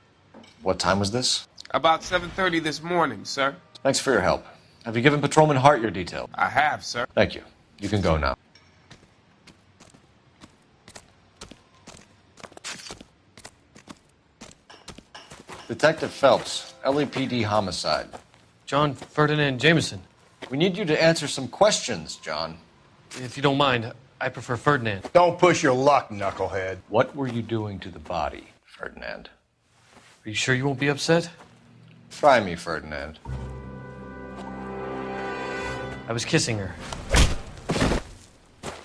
What time was this? About 7:30 this morning, sir. Thanks for your help. Have you given Patrolman Hart your details? I have, sir. Thank you. You can go now. Detective Phelps, LAPD homicide. John Ferdinand Jameson. We need you to answer some questions, John. If you don't mind, I prefer Ferdinand. Don't push your luck, knucklehead. What were you doing to the body, Ferdinand? Are you sure you won't be upset? Try me, Ferdinand. I was kissing her.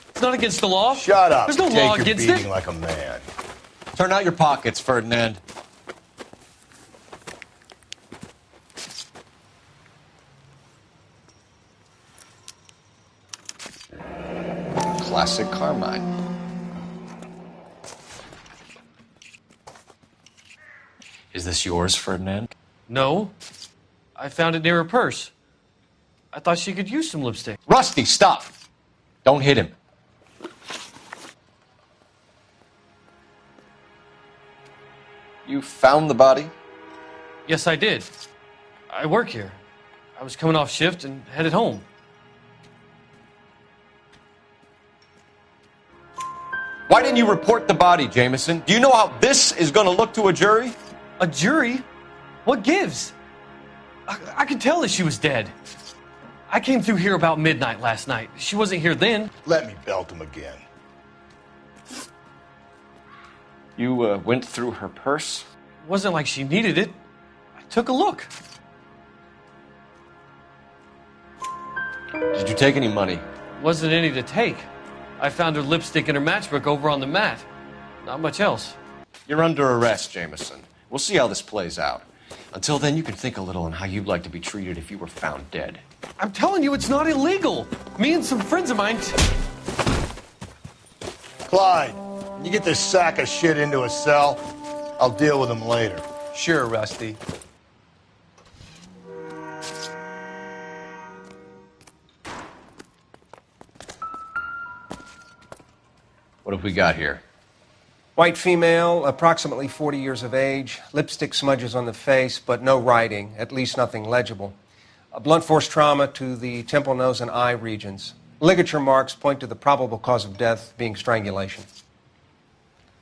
It's not against the law. Shut up. There's no Take law your against beating it. like a man. Turn out your pockets, Ferdinand. Classic Carmine. Is this yours, Ferdinand? No. I found it near her purse. I thought she could use some lipstick. Rusty, stop! Don't hit him. You found the body? Yes, I did. I work here. I was coming off shift and headed home. Why didn't you report the body, Jameson? Do you know how this is going to look to a jury? A jury? What gives? I could tell that she was dead. I came through here about midnight last night. She wasn't here then. Let me belt him again. You went through her purse? It wasn't like she needed it. I took a look. Did you take any money? Wasn't any to take. I found her lipstick in her matchbook over on the mat. Not much else. You're under arrest, Jameson. We'll see how this plays out. Until then, you can think a little on how you'd like to be treated if you were found dead. I'm telling you, it's not illegal. Me and some friends of mine... Clyde, can you get this sack of shit into a cell? I'll deal with him later. Sure, Rusty. What have we got here? White female, approximately 40 years of age, lipstick smudges on the face, but no writing, at least nothing legible. A blunt force trauma to the temple, nose, and eye regions. Ligature marks point to the probable cause of death being strangulation.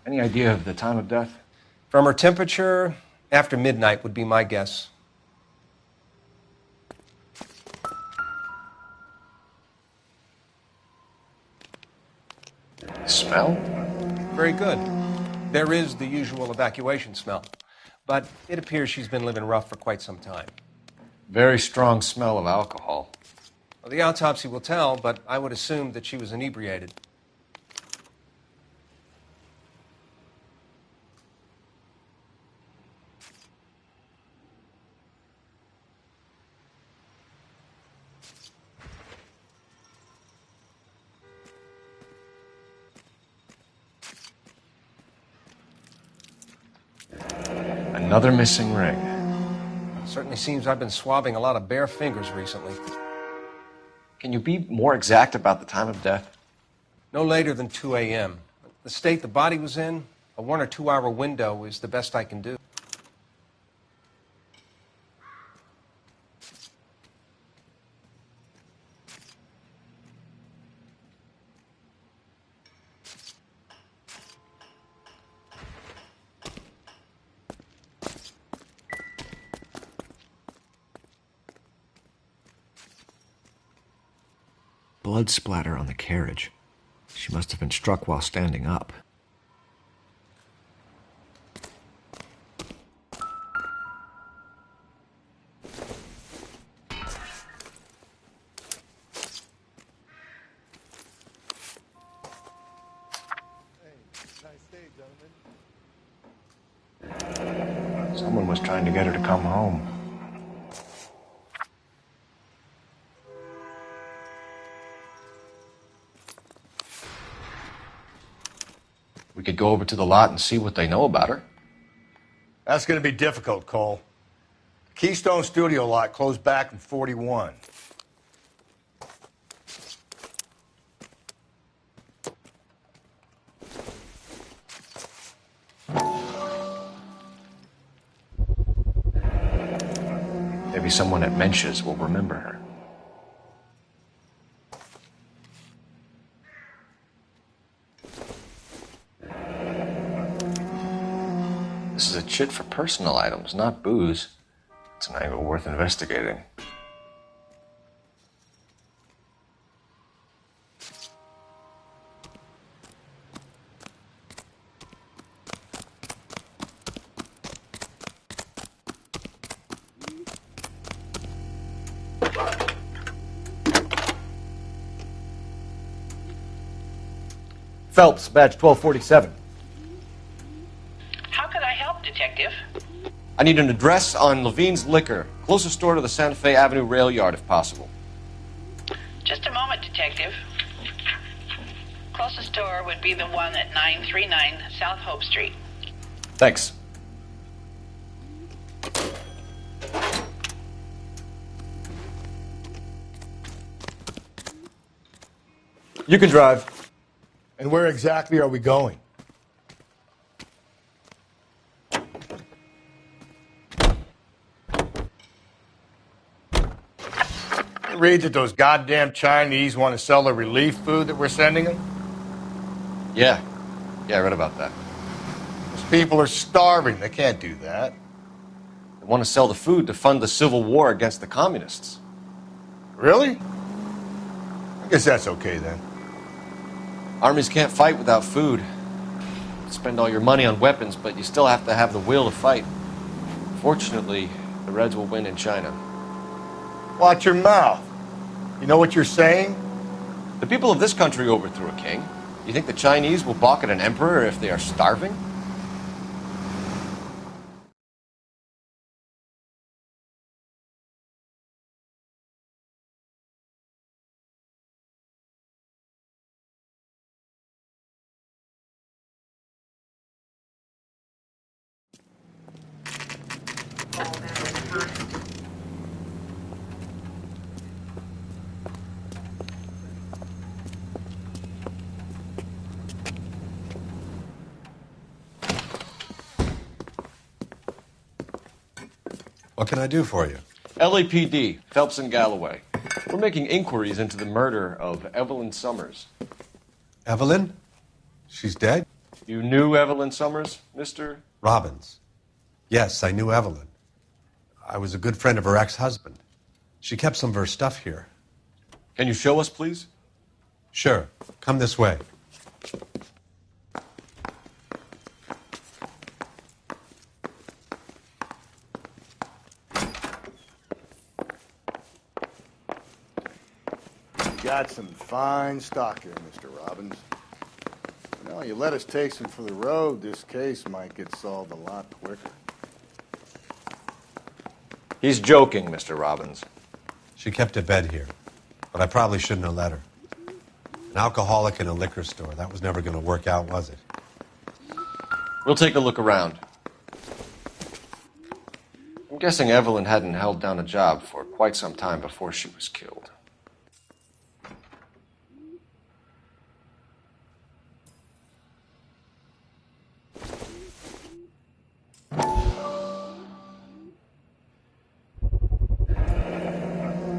Any idea of the time of death? From her temperature, after midnight would be my guess. Smell? Very good. There is the usual evacuation smell, but it appears she's been living rough for quite some time. Very strong smell of alcohol. Well, the autopsy will tell, but I would assume that she was inebriated. Another missing ring. Certainly seems I've been swabbing a lot of bare fingers recently. Can you be more exact about the time of death? No later than 2 a.m. The state the body was in, a 1 or 2 hour window is the best I can do. Blood splatter on the carriage. She must have been struck while standing up. Someone was trying to get her to come home. We could go over to the lot and see what they know about her. That's going to be difficult, Cole. Keystone Studio lot closed back in 41. Maybe someone at Mensch's will remember her. This is a chit for personal items, not booze. It's an angle worth investigating. Phelps, badge 1247. How can I help, Detective? I need an address on Levine's Liquor. Closest store to the Santa Fe Avenue rail yard, if possible. Just a moment, Detective. Closest store would be the one at 939 South Hope Street. Thanks. You can drive. And where exactly are we going? Read that those goddamn Chinese want to sell the relief food that we're sending them? Yeah, I read about that. Those people are starving. They can't do that. They want to sell the food to fund the civil war against the communists. Really? I guess that's okay then. Armies can't fight without food. You spend all your money on weapons, but you still have to have the will to fight. Fortunately, the Reds will win in China. Watch your mouth. You know what you're saying? The people of this country overthrew a king. You think the Chinese will balk at an emperor if they are starving? What can I do for you? LAPD, Phelps and Galloway. We're making inquiries into the murder of Evelyn Summers. Evelyn? She's dead? You knew Evelyn Summers, Mr. Robbins. Yes, I knew Evelyn. I was a good friend of her ex-husband. She kept some of her stuff here. Can you show us, please? Sure. Come this way. Got some fine stock here, Mr. Robbins. You know, you let us take some for the road, this case might get solved a lot quicker. He's joking, Mr. Robbins. She kept a bed here, but I probably shouldn't have let her. An alcoholic in a liquor store. That was never going to work out, was it? We'll take a look around. guessing Evelyn hadn't held down a job for quite some time before she was killed.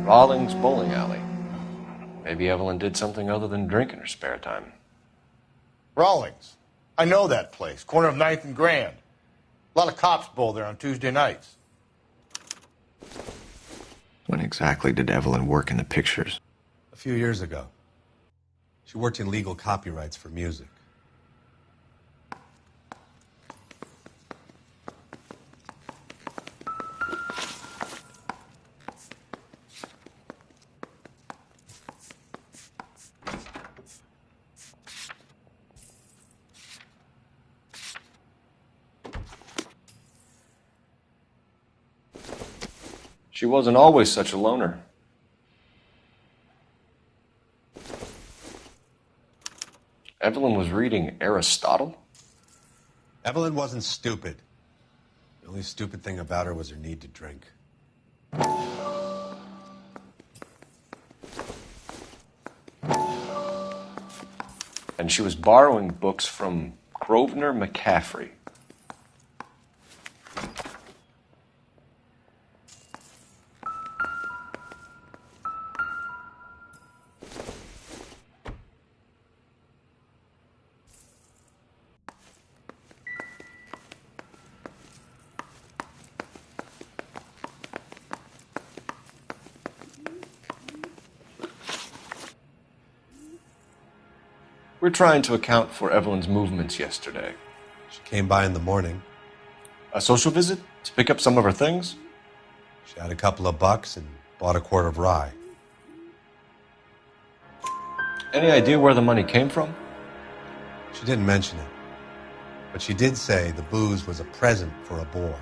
Rawlings Bowling Alley. Maybe Evelyn did something other than drink in her spare time. Rawlings. I know that place. Corner of 9th and Grand. A lot of cops bowl there on Tuesday nights. When exactly did Evelyn work in the pictures? A few years ago. She worked in legal copyrights for music. She wasn't always such a loner. Evelyn was reading Aristotle? Evelyn wasn't stupid. The only stupid thing about her was her need to drink. And she was borrowing books from Grosvenor McCaffrey. We're trying to account for Evelyn's movements yesterday. She came by in the morning. A social visit? To pick up some of her things? She had a couple of bucks and bought a quart of rye. Any idea where the money came from? She didn't mention it. But she did say the booze was a present for a boy.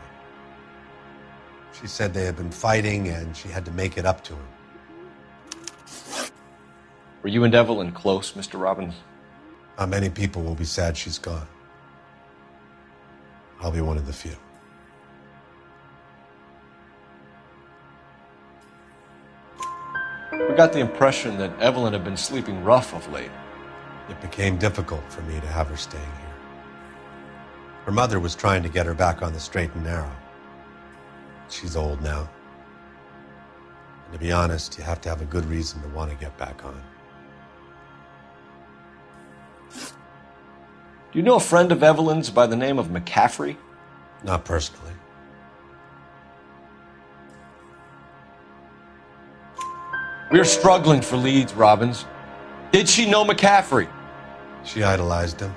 She said they had been fighting and she had to make it up to him. Were you and Evelyn close, Mr. Robbins? Not many people will be sad she's gone. I'll be one of the few. We got the impression that Evelyn had been sleeping rough of late. It became difficult for me to have her staying here. Her mother was trying to get her back on the straight and narrow. She's old now. And to be honest, you have to have a good reason to want to get back on. Do you know a friend of Evelyn's by the name of McCaffrey? Not personally. We're struggling for leads, Robbins. Did she know McCaffrey? She idolized him.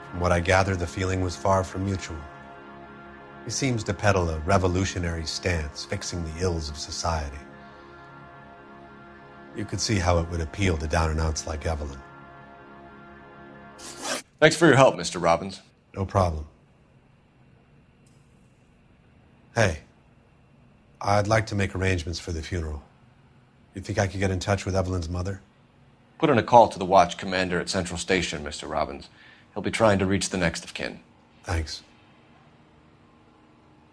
From what I gather, the feeling was far from mutual. He seems to peddle a revolutionary stance, fixing the ills of society. You could see how it would appeal to down-and-outs like Evelyn. Thanks for your help, Mr. Robbins. No problem. Hey, I'd like to make arrangements for the funeral. You think I could get in touch with Evelyn's mother? Put in a call to the watch commander at Central Station, Mr. Robbins. He'll be trying to reach the next of kin. Thanks.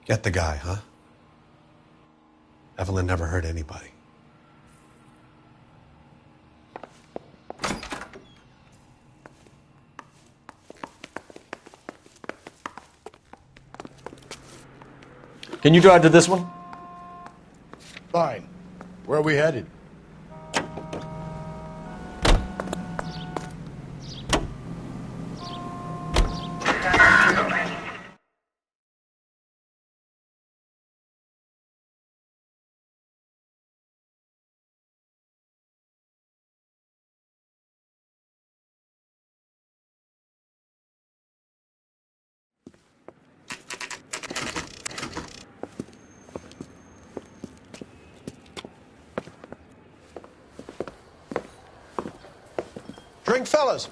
Get the guy, huh? Evelyn never hurt anybody. Can you drive to this one? Fine. Where are we headed? Drink, fellas.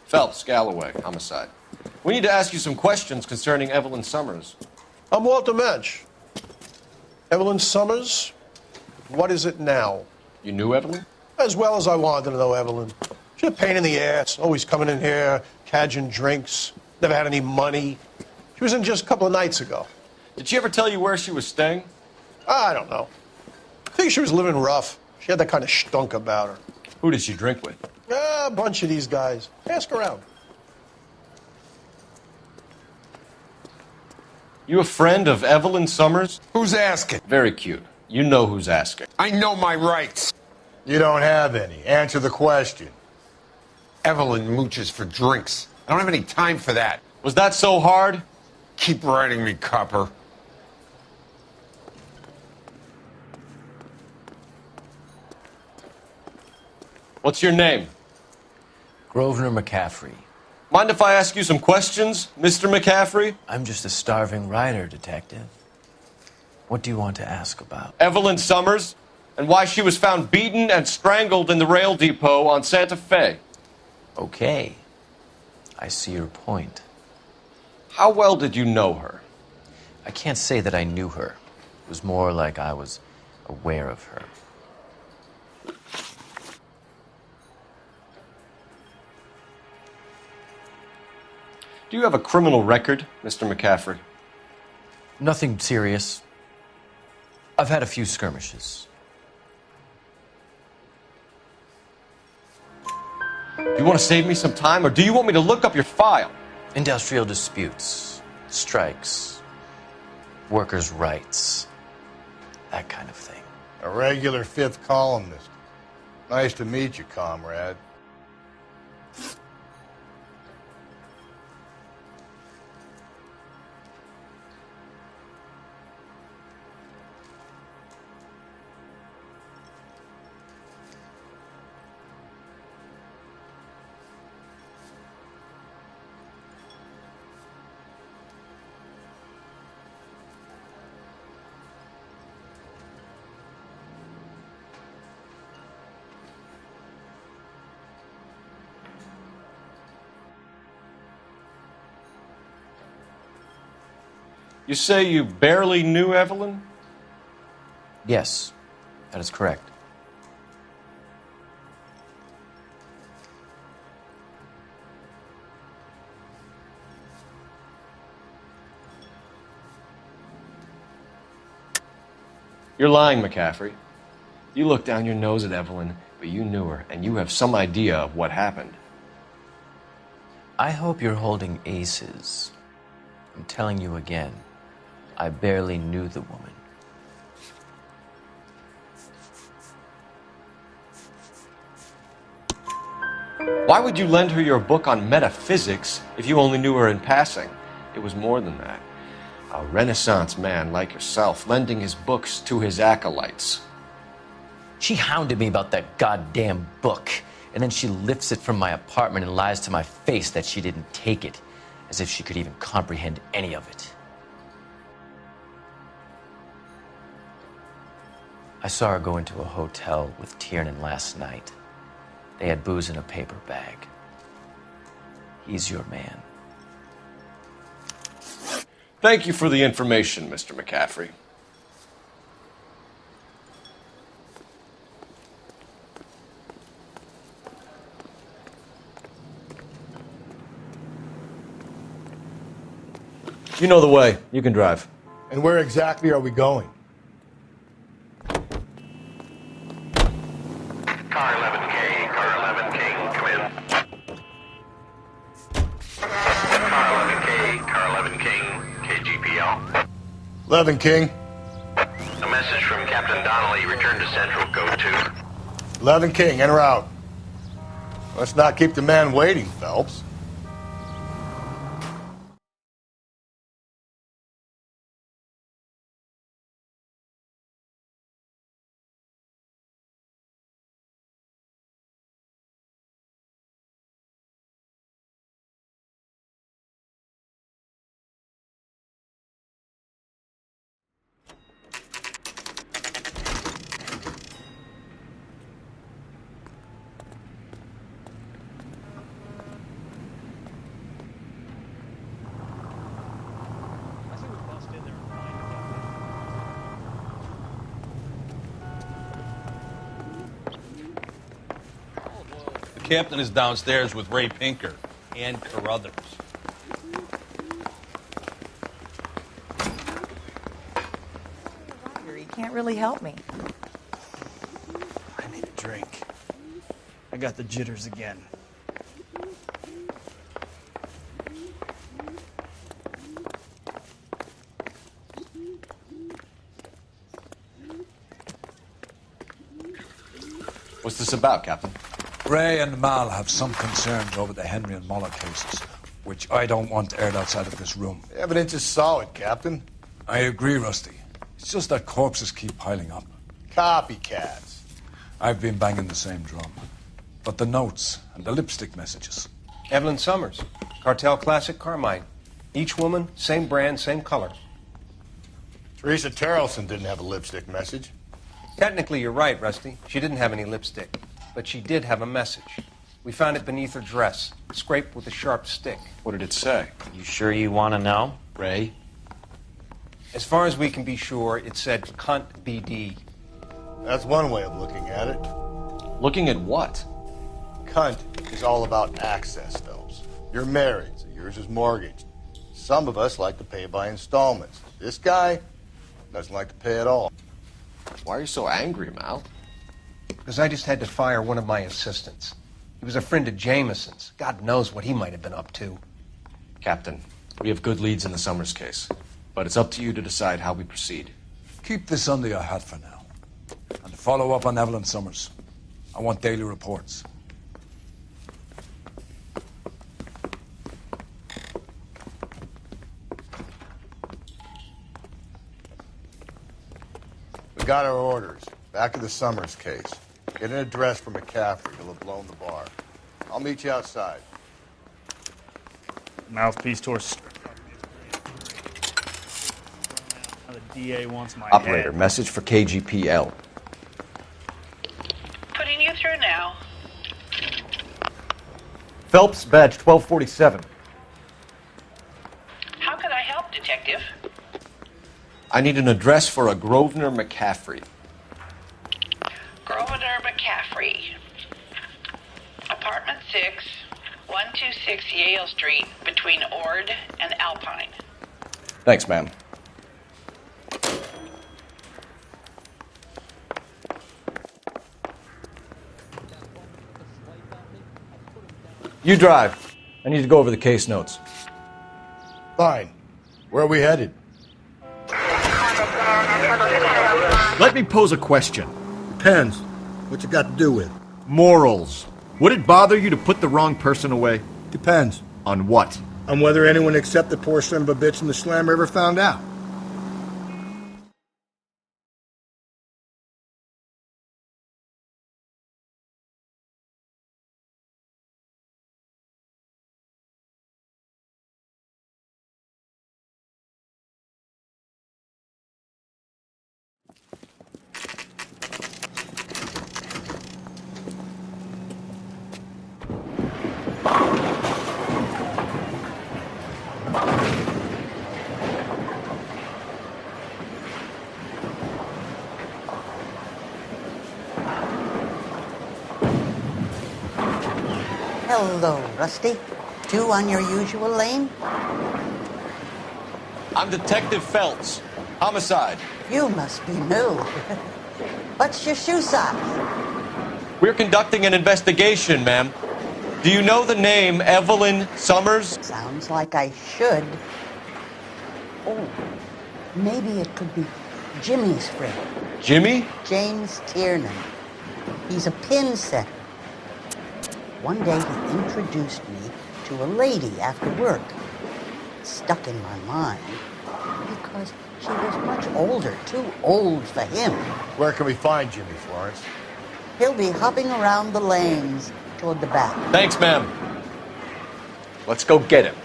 Phelps, Galloway, homicide. We need to ask you some questions concerning Evelyn Summers. I'm Walter Mensch. Evelyn Summers? What is it now? You knew Evelyn? As well as I wanted to know Evelyn. She's a pain in the ass, always coming in here, cadging drinks, never had any money. She was in just a couple of nights ago. Did she ever tell you where she was staying? I don't know. I think she was living rough. She had that kind of stunk about her. Who did she drink with? A bunch of these guys. Ask around. You a friend of Evelyn Summers? Who's asking? Very cute. You know who's asking. I know my rights. You don't have any. Answer the question. Evelyn mooches for drinks. I don't have any time for that. Was that so hard? Keep writing me, copper. What's your name? Grosvenor McCaffrey. Mind if I ask you some questions, Mr. McCaffrey? I'm just a starving writer, detective. What do you want to ask about? Evelyn Summers, and why she was found beaten and strangled in the rail depot on Santa Fe. Okay. I see your point. How well did you know her? I can't say that I knew her. It was more like I was aware of her. Do you have a criminal record, Mr. McCaffrey? Nothing serious. I've had a few skirmishes. Do you want to save me some time, or do you want me to look up your file? Industrial disputes, strikes, workers' rights, that kind of thing. A regular fifth columnist. Nice to meet you, comrade. You say you barely knew Evelyn? Yes, that is correct. You're lying, McCaffrey. You looked down your nose at Evelyn, but you knew her, and you have some idea of what happened. I hope you're holding aces. I'm telling you again, I barely knew the woman. Why would you lend her your book on metaphysics if you only knew her in passing? It was more than that. A Renaissance man like yourself lending his books to his acolytes. She hounded me about that goddamn book, and then she lifts it from my apartment and lies to my face that she didn't take it, as if she could even comprehend any of it. I saw her go into a hotel with Tiernan last night. They had booze in a paper bag. He's your man. Thank you for the information, Mr. McCaffrey. You know the way. You can drive. And where exactly are we going? Car 11K, Car 11K, come in. Car 11K, Car 11K, KGPL. 11 King. A message from Captain Donnelly, return to Central, go to. 11 King, en route. Let's not keep the man waiting, Phelps. The captain is downstairs with Ray Pinker and Carruthers. you can't really help me. I need a drink. I got the jitters again. What's this about, Captain? Ray and Mal have some concerns over the Henry and Muller cases, which I don't want aired outside of this room. The evidence is solid, Captain. I agree, Rusty. It's just that corpses keep piling up. Copycats. I've been banging the same drum. But the notes and the lipstick messages. Evelyn Summers, Cartel Classic Carmine. Each woman, same brand, same color. Teresa Terrelson didn't have a lipstick message. Technically, you're right, Rusty. She didn't have any lipstick. But she did have a message. We found it beneath her dress, scraped with a sharp stick. What did it say? You sure you want to know? Ray? As far as we can be sure, it said cunt BD. That's one way of looking at it. Looking at what? Cunt is all about access, Phelps. You're married, so yours is mortgaged. Some of us like to pay by installments. This guy doesn't like to pay at all. Why are you so angry, Mal? Because I just had to fire one of my assistants. He was a friend of Jameson's. God knows what he might have been up to. Captain, we have good leads in the Summers case, but it's up to you to decide how we proceed. Keep this under your hat for now. And follow up on Evelyn Summers. I want daily reports. We got our orders. Back to the Summers case. Get an address for McCaffrey. He'll have blown the bar. I'll meet you outside. Mouthpiece towards. The DA wants my Operator, head. message for KGPL. Putting you through now. Phelps, badge 1247. How can I help, Detective? I need an address for a Grosvenor McCaffrey. Grosvenor McCaffrey. Apartment 6, 126 Yale Street, between Ord and Alpine. Thanks, ma'am. You drive. I need to go over the case notes. Fine. Where are we headed? Let me pose a question. Depends. What you got to do with? Morals. Would it bother you to put the wrong person away? Depends. On what? On whether anyone except the poor son of a bitch in the slammer ever found out. Hello, Rusty. Two on your usual lane? I'm Detective Phelps. Homicide. You must be new. What's your shoe size? We're conducting an investigation, ma'am. Do you know the name Evelyn Summers? Sounds like I should. Oh, maybe it could be Jimmy's friend. Jimmy? James Tiernan. He's a pin setter. One day he introduced me to a lady after work. It stuck in my mind because she was much older, too old for him. Where can we find Jimmy, Florence? He'll be hopping around the lanes toward the back. Thanks, ma'am. Let's go get him.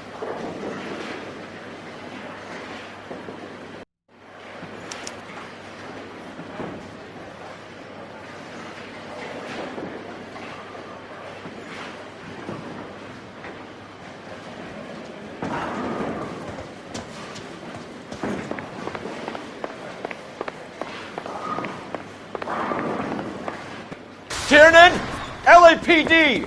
Tiernan, LAPD!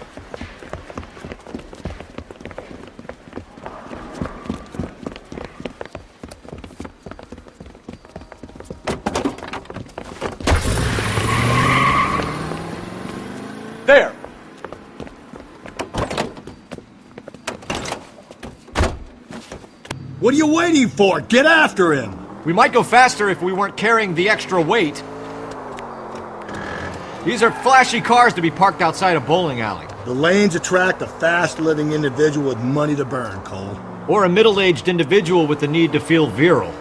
What are you waiting for? Get after him! We might go faster if we weren't carrying the extra weight. These are flashy cars to be parked outside a bowling alley. The lanes attract a fast-living individual with money to burn, Cole. Or a middle-aged individual with the need to feel virile.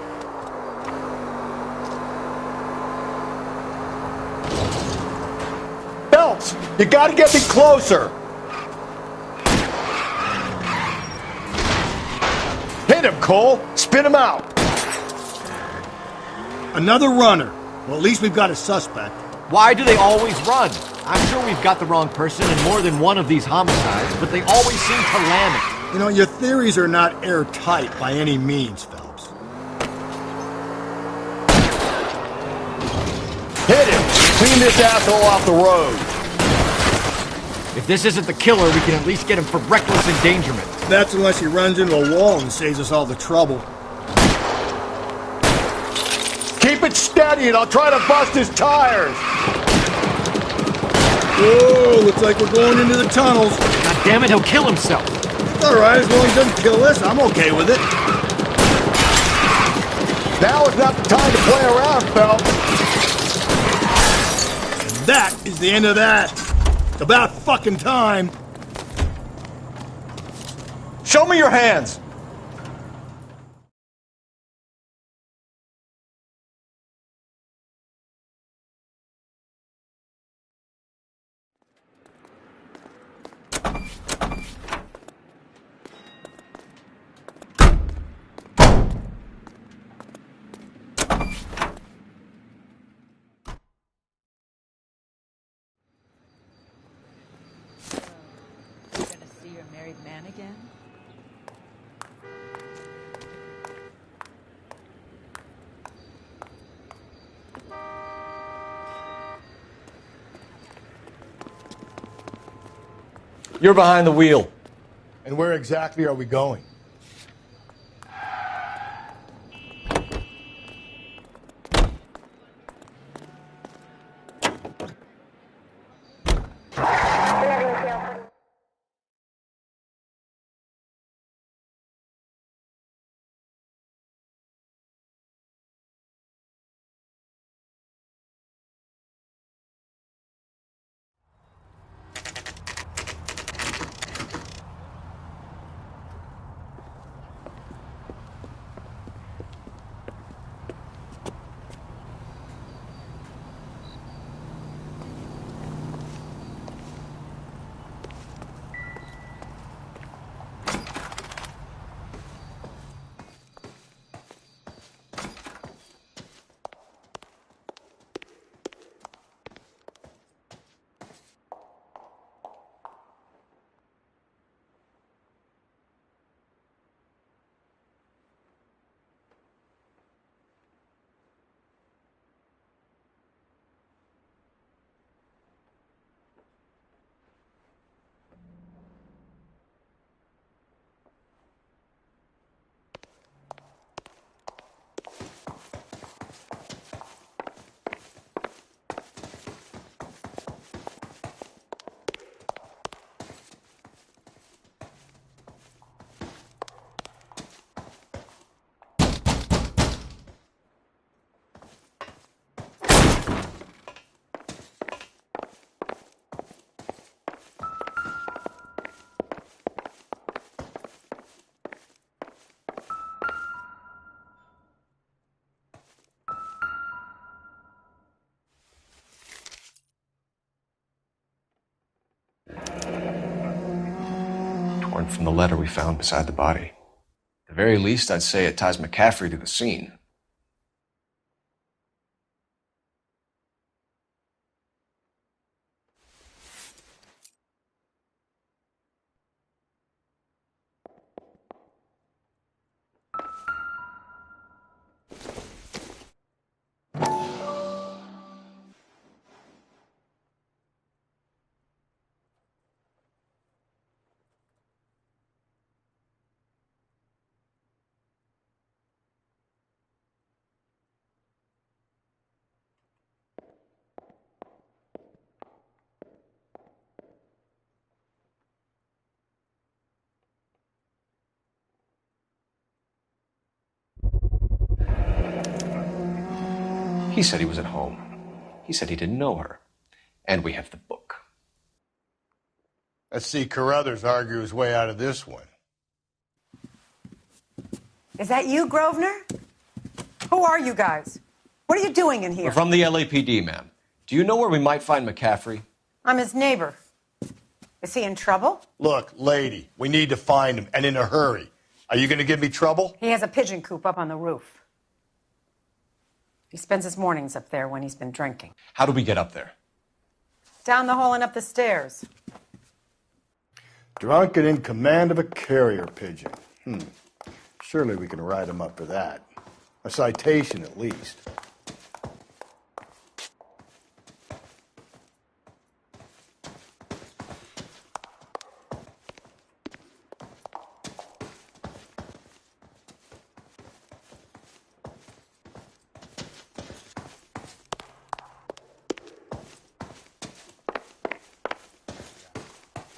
Phelps, you gotta get me closer! Hit him, Cole! Spin him out! Another runner. Well, at least we've got a suspect. Why do they always run? I'm sure we've got the wrong person in more than one of these homicides, but they always seem to land it. You know, your theories are not airtight by any means, Phelps. Hit him! Clean this asshole off the road! If this isn't the killer, we can at least get him for reckless endangerment. That's unless he runs into a wall and saves us all the trouble. Keep it steady and I'll try to bust his tires! Whoa, looks like we're going into the tunnels. God damn it, he'll kill himself. It's alright, as long as he doesn't kill us, I'm okay with it. Now is not the time to play around, Phelps. And that is the end of that. It's about fucking time. Show me your hands. Man again? You're behind the wheel. And where exactly are we going? Torn from the letter we found beside the body. At the very least, I'd say it ties McCaffrey to the scene. He said he was at home. He said he didn't know her. And we have the book. Let's see Carruthers argue his way out of this one. Is that you, Grosvenor? Who are you guys? What are you doing in here? We're from the LAPD, ma'am. Do you know where we might find McCaffrey? I'm his neighbor. Is he in trouble? Look, lady, we need to find him, and in a hurry. Are you going to give me trouble? He has a pigeon coop up on the roof. He spends his mornings up there when he's been drinking. How do we get up there? Down the hall and up the stairs. Drunk and in command of a carrier pigeon. Surely we can write him up for that. A citation, at least.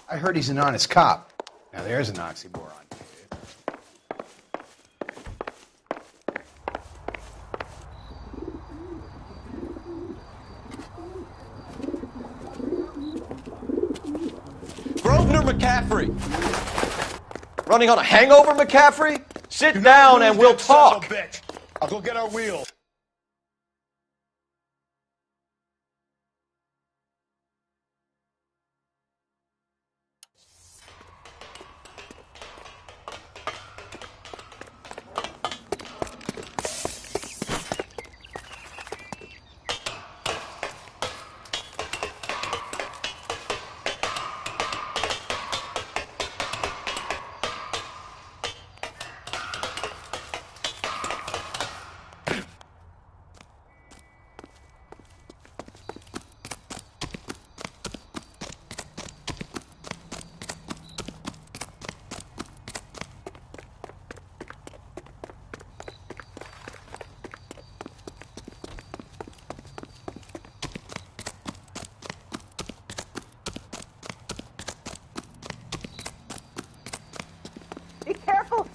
I heard he's an honest cop. Now there's an oxymoron. Grosvenor McCaffrey! Running on a hangover, McCaffrey? Sit down and we'll talk. Bitch. I'll go get our wheel.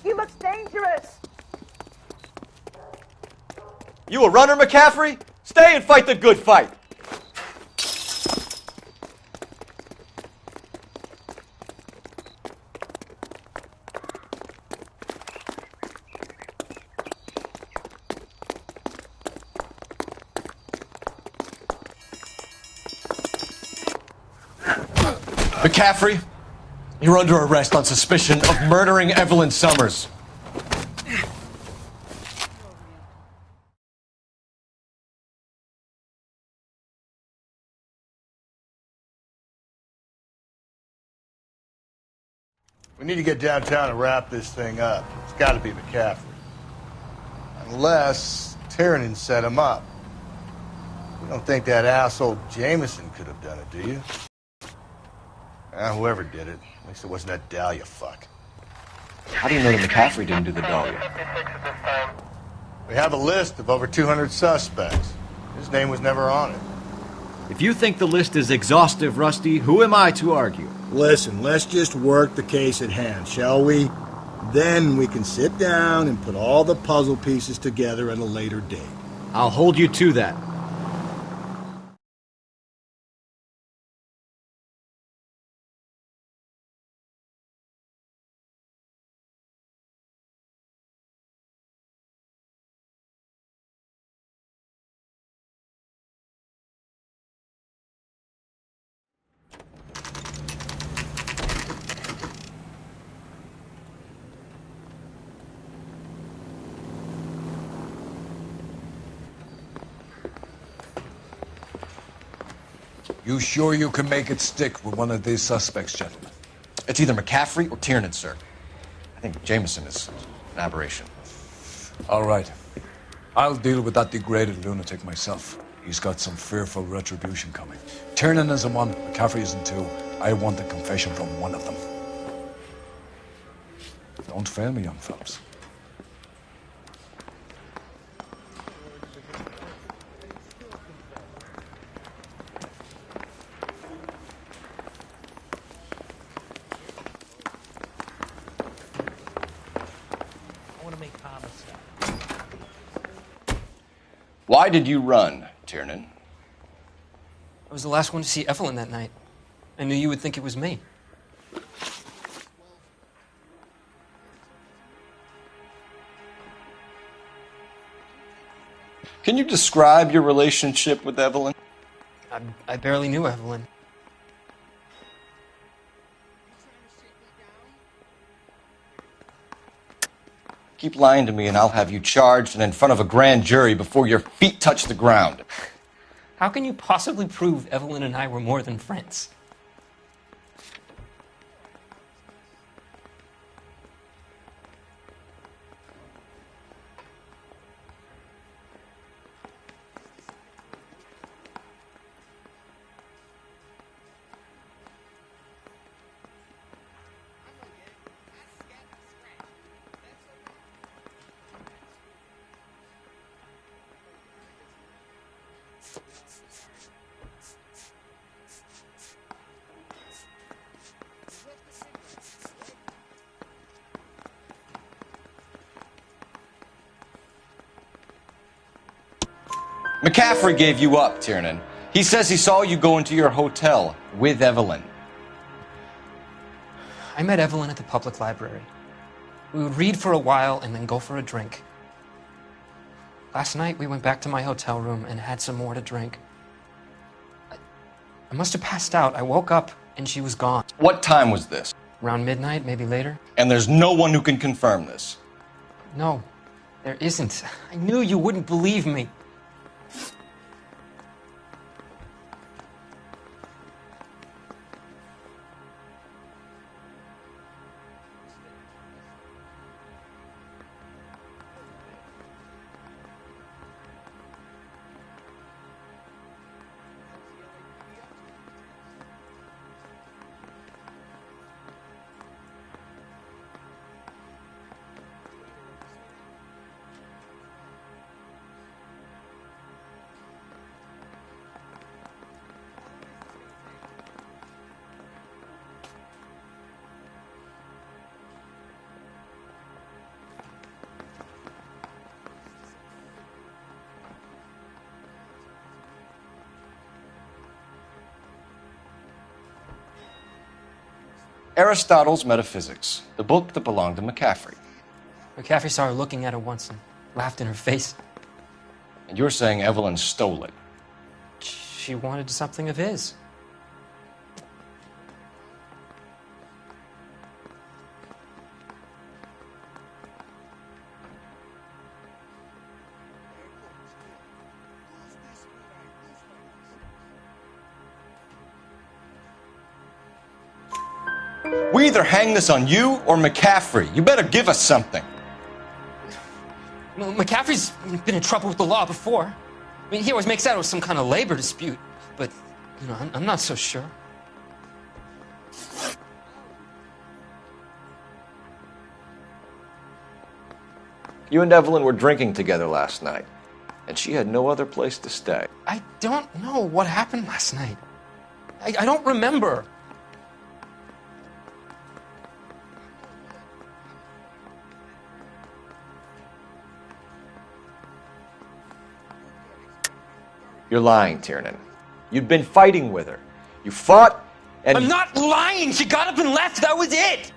He looks dangerous. You a runner, McCaffrey? Stay and fight the good fight. McCaffrey, you're under arrest on suspicion of murdering Evelyn Summers. We need to get downtown and wrap this thing up. It's got to be McCaffrey. Unless Tiernan set him up. You don't think that asshole Jameson could have done it, do you? Whoever did it. At least it wasn't that Dahlia fuck. How do you know that McCaffrey didn't do the Dahlia? We have a list of over 200 suspects. His name was never on it. If you think the list is exhaustive, Rusty, who am I to argue? Listen, let's just work the case at hand, shall we? Then we can sit down and put all the puzzle pieces together at a later date. I'll hold you to that. You sure you can make it stick with one of these suspects, gentlemen? It's either McCaffrey or Tiernan, sir. I think Jameson is an aberration. All right. I'll deal with that degraded lunatic myself. He's got some fearful retribution coming. Tiernan isn't one, McCaffrey isn't two. I want a confession from one of them. Don't fail me, young Phelps. Why did you run, Tiernan? I was the last one to see Evelyn that night. I knew you would think it was me. Can you describe your relationship with Evelyn? I barely knew Evelyn. Keep lying to me and I'll have you charged and in front of a grand jury before your feet touch the ground. How can you possibly prove Evelyn and I were more than friends? McCaffrey gave you up, Tiernan. He says he saw you go into your hotel with Evelyn. I met Evelyn at the public library. We would read for a while and then go for a drink. Last night, we went back to my hotel room and had some more to drink. I must have passed out. I woke up and she was gone. What time was this? Around midnight, maybe later. And there's no one who can confirm this? No, there isn't. I knew you wouldn't believe me. Aristotle's Metaphysics, the book that belonged to McCaffrey. McCaffrey saw her looking at it once and laughed in her face. And you're saying Evelyn stole it? She wanted something of his. We either hang this on you or McCaffrey. You better give us something. Well, McCaffrey's been in trouble with the law before. I mean, he always makes out it was some kind of labor dispute, but, you know, I'm not so sure. You and Evelyn were drinking together last night, and she had no other place to stay. I don't know what happened last night. I don't remember. You're lying, Tiernan. You'd been fighting with her. You fought, and... I'm not lying! She got up and left! That was it!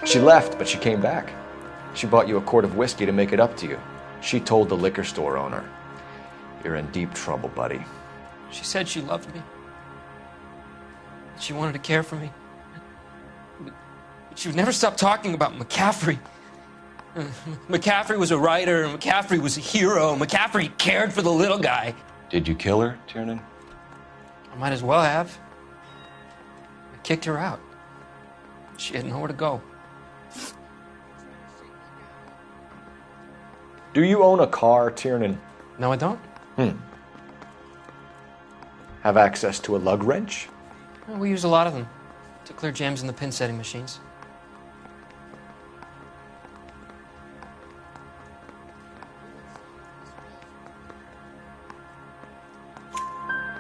She left, but she came back. She bought you a quart of whiskey to make it up to you. She told the liquor store owner. You're in deep trouble, buddy. She said she loved me. She wanted to care for me. But she would never stop talking about McCaffrey. McCaffrey was a writer, McCaffrey was a hero, McCaffrey cared for the little guy. Did you kill her, Tiernan? I might as well have. I kicked her out. She had nowhere to go. Do you own a car, Tiernan? No, I don't. Have access to a lug wrench? Well, we use a lot of them. to clear jams in the pin setting machines.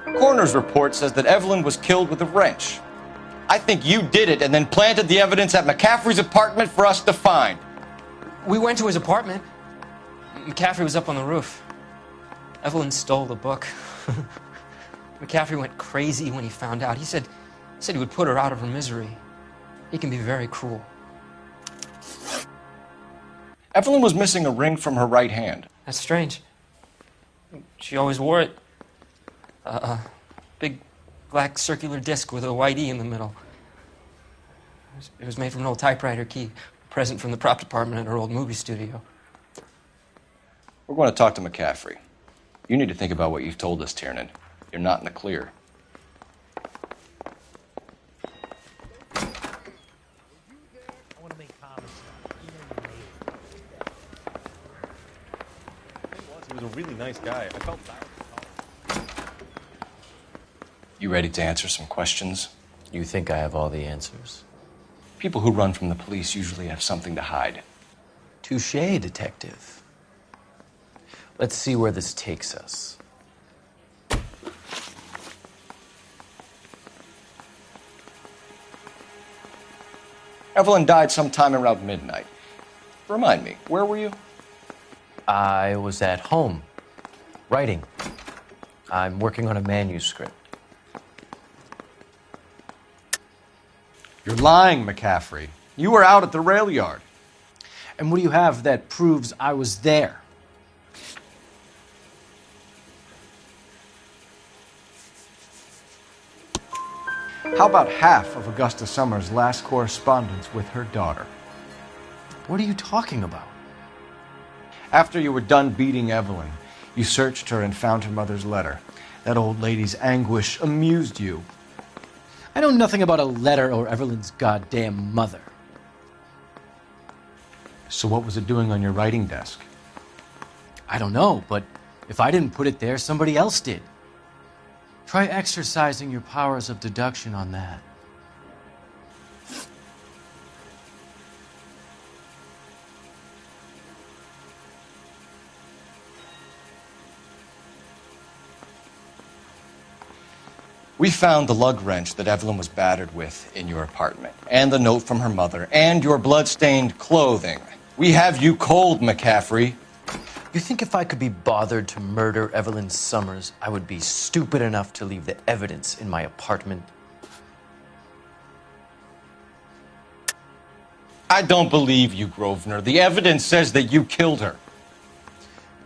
Coroner's report says that Evelyn was killed with a wrench. I think you did it and then planted the evidence at McCaffrey's apartment for us to find. We went to his apartment. McCaffrey was up on the roof. Evelyn stole the book. McCaffrey went crazy when he found out. He said he would put her out of her misery. He can be very cruel. Evelyn was missing a ring from her right hand. That's strange. She always wore it. A big black circular disc with a white E in the middle. It was made from an old typewriter key, a present from the prop department at her old movie studio. We're going to talk to McCaffrey. You need to think about what you've told us, Tiernan. You're not in the clear. He was a really nice guy. I felt bad. You ready to answer some questions? You think I have all the answers? People who run from the police usually have something to hide. Touché, detective. Let's see where this takes us. Evelyn died sometime around midnight. Remind me, where were you? I was at home, writing. I'm working on a manuscript. You're lying, McCaffrey. You were out at the rail yard. And what do you have that proves I was there? How about half of Augusta Summers' last correspondence with her daughter? What are you talking about? After you were done beating Evelyn, you searched her and found her mother's letter. That old lady's anguish amused you. I know nothing about a letter or Evelyn's goddamn mother. So what was it doing on your writing desk? I don't know, but if I didn't put it there, somebody else did. Try exercising your powers of deduction on that. We found the lug wrench that Evelyn was battered with in your apartment, and the note from her mother, and your blood-stained clothing. We have you cold, McCaffrey. You think if I could be bothered to murder Evelyn Summers, I would be stupid enough to leave the evidence in my apartment? I don't believe you, Grosvenor. The evidence says that you killed her.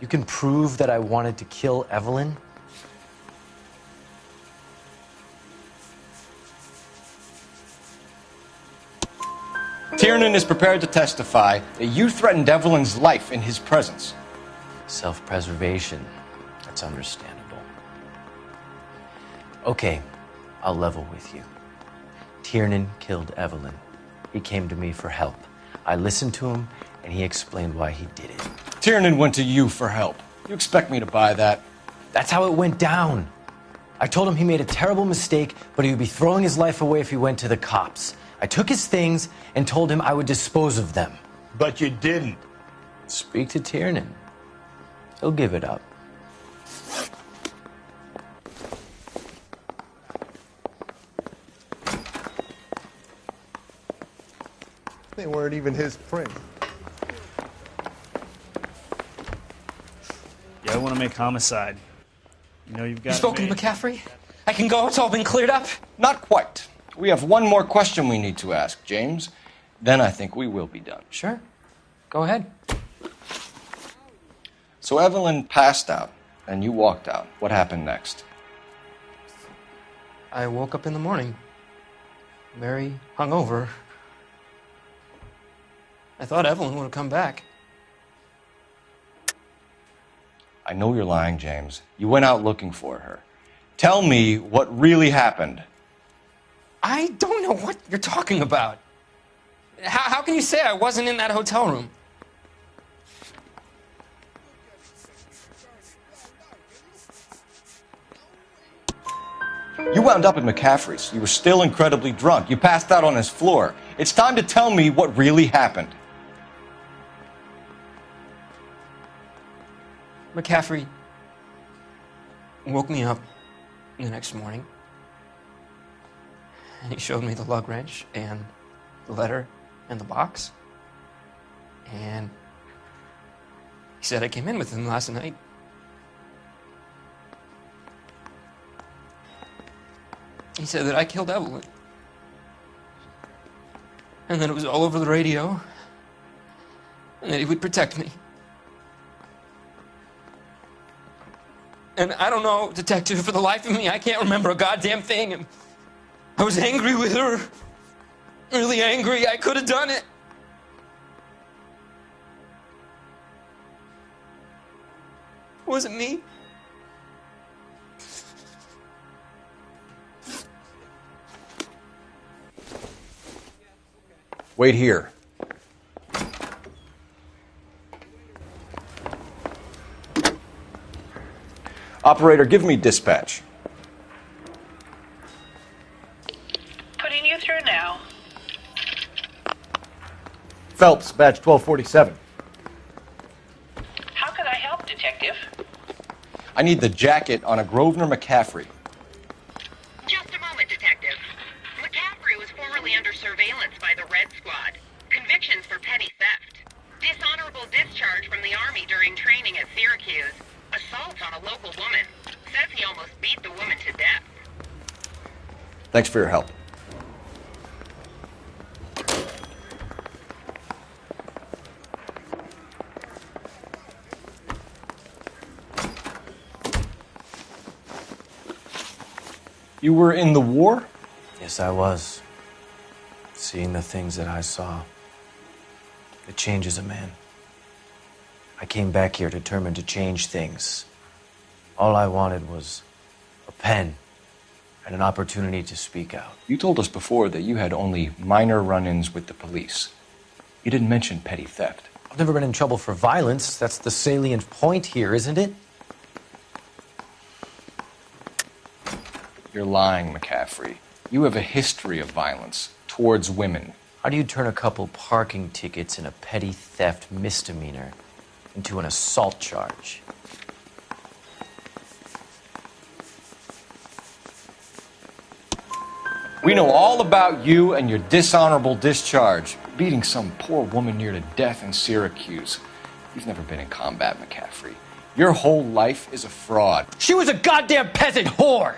You can prove that I wanted to kill Evelyn? Tiernan is prepared to testify that you threatened Evelyn's life in his presence. Self-preservation. That's understandable. Okay, I'll level with you. Tiernan killed Evelyn. He came to me for help. I listened to him, and he explained why he did it. Tiernan went to you for help. You expect me to buy that? That's how it went down. I told him he made a terrible mistake, but he would be throwing his life away if he went to the cops. I took his things and told him I would dispose of them. But you didn't. Speak to Tiernan. He'll give it up. They weren't even his print. You don't want to make homicide. You know you've got. You spoken to McCaffrey? I can go. It's all been cleared up. Not quite. We have one more question we need to ask, James. Then I think we will be done. Sure. Go ahead. So Evelyn passed out, and you walked out. What happened next? I woke up in the morning, very hungover. I thought Evelyn would have come back. I know you're lying, James. You went out looking for her. Tell me what really happened. I don't know what you're talking about. How can you say I wasn't in that hotel room? You wound up at McCaffrey's. You were still incredibly drunk. You passed out on his floor. It's time to tell me what really happened. McCaffrey woke me up the next morning, and he showed me the lug wrench and the letter and the box, and he said I came in with him last night. He said that I killed Evelyn, and that it was all over the radio, and that he would protect me. And I don't know, detective, for the life of me, I can't remember a goddamn thing. And I was angry with her. Really angry. I could have done it. It wasn't me. Wait here. Operator, give me dispatch. Putting you through now. Phelps, badge 1247. How could I help, detective? I need the jacket on a Grosvenor McCaffrey. Just a moment, detective. McCaffrey was formerly under surveillance by the Red Squad. Convictions for petty theft. Dishonorable discharge from the Army during training at Syracuse. Assault on a local woman. Says he almost beat the woman to death. Thanks for your help. You were in the war? Yes, I was. Seeing the things that I saw, it changes a man. I came back here determined to change things. All I wanted was a pen and an opportunity to speak out. You told us before that you had only minor run-ins with the police. You didn't mention petty theft. I've never been in trouble for violence. That's the salient point here, isn't it? You're lying, McCaffrey. You have a history of violence towards women. How do you turn a couple parking tickets and a petty theft misdemeanor into an assault charge? We know all about you and your dishonorable discharge, beating some poor woman near to death in Syracuse. You've never been in combat, McCaffrey. Your whole life is a fraud. She was a goddamn peasant whore!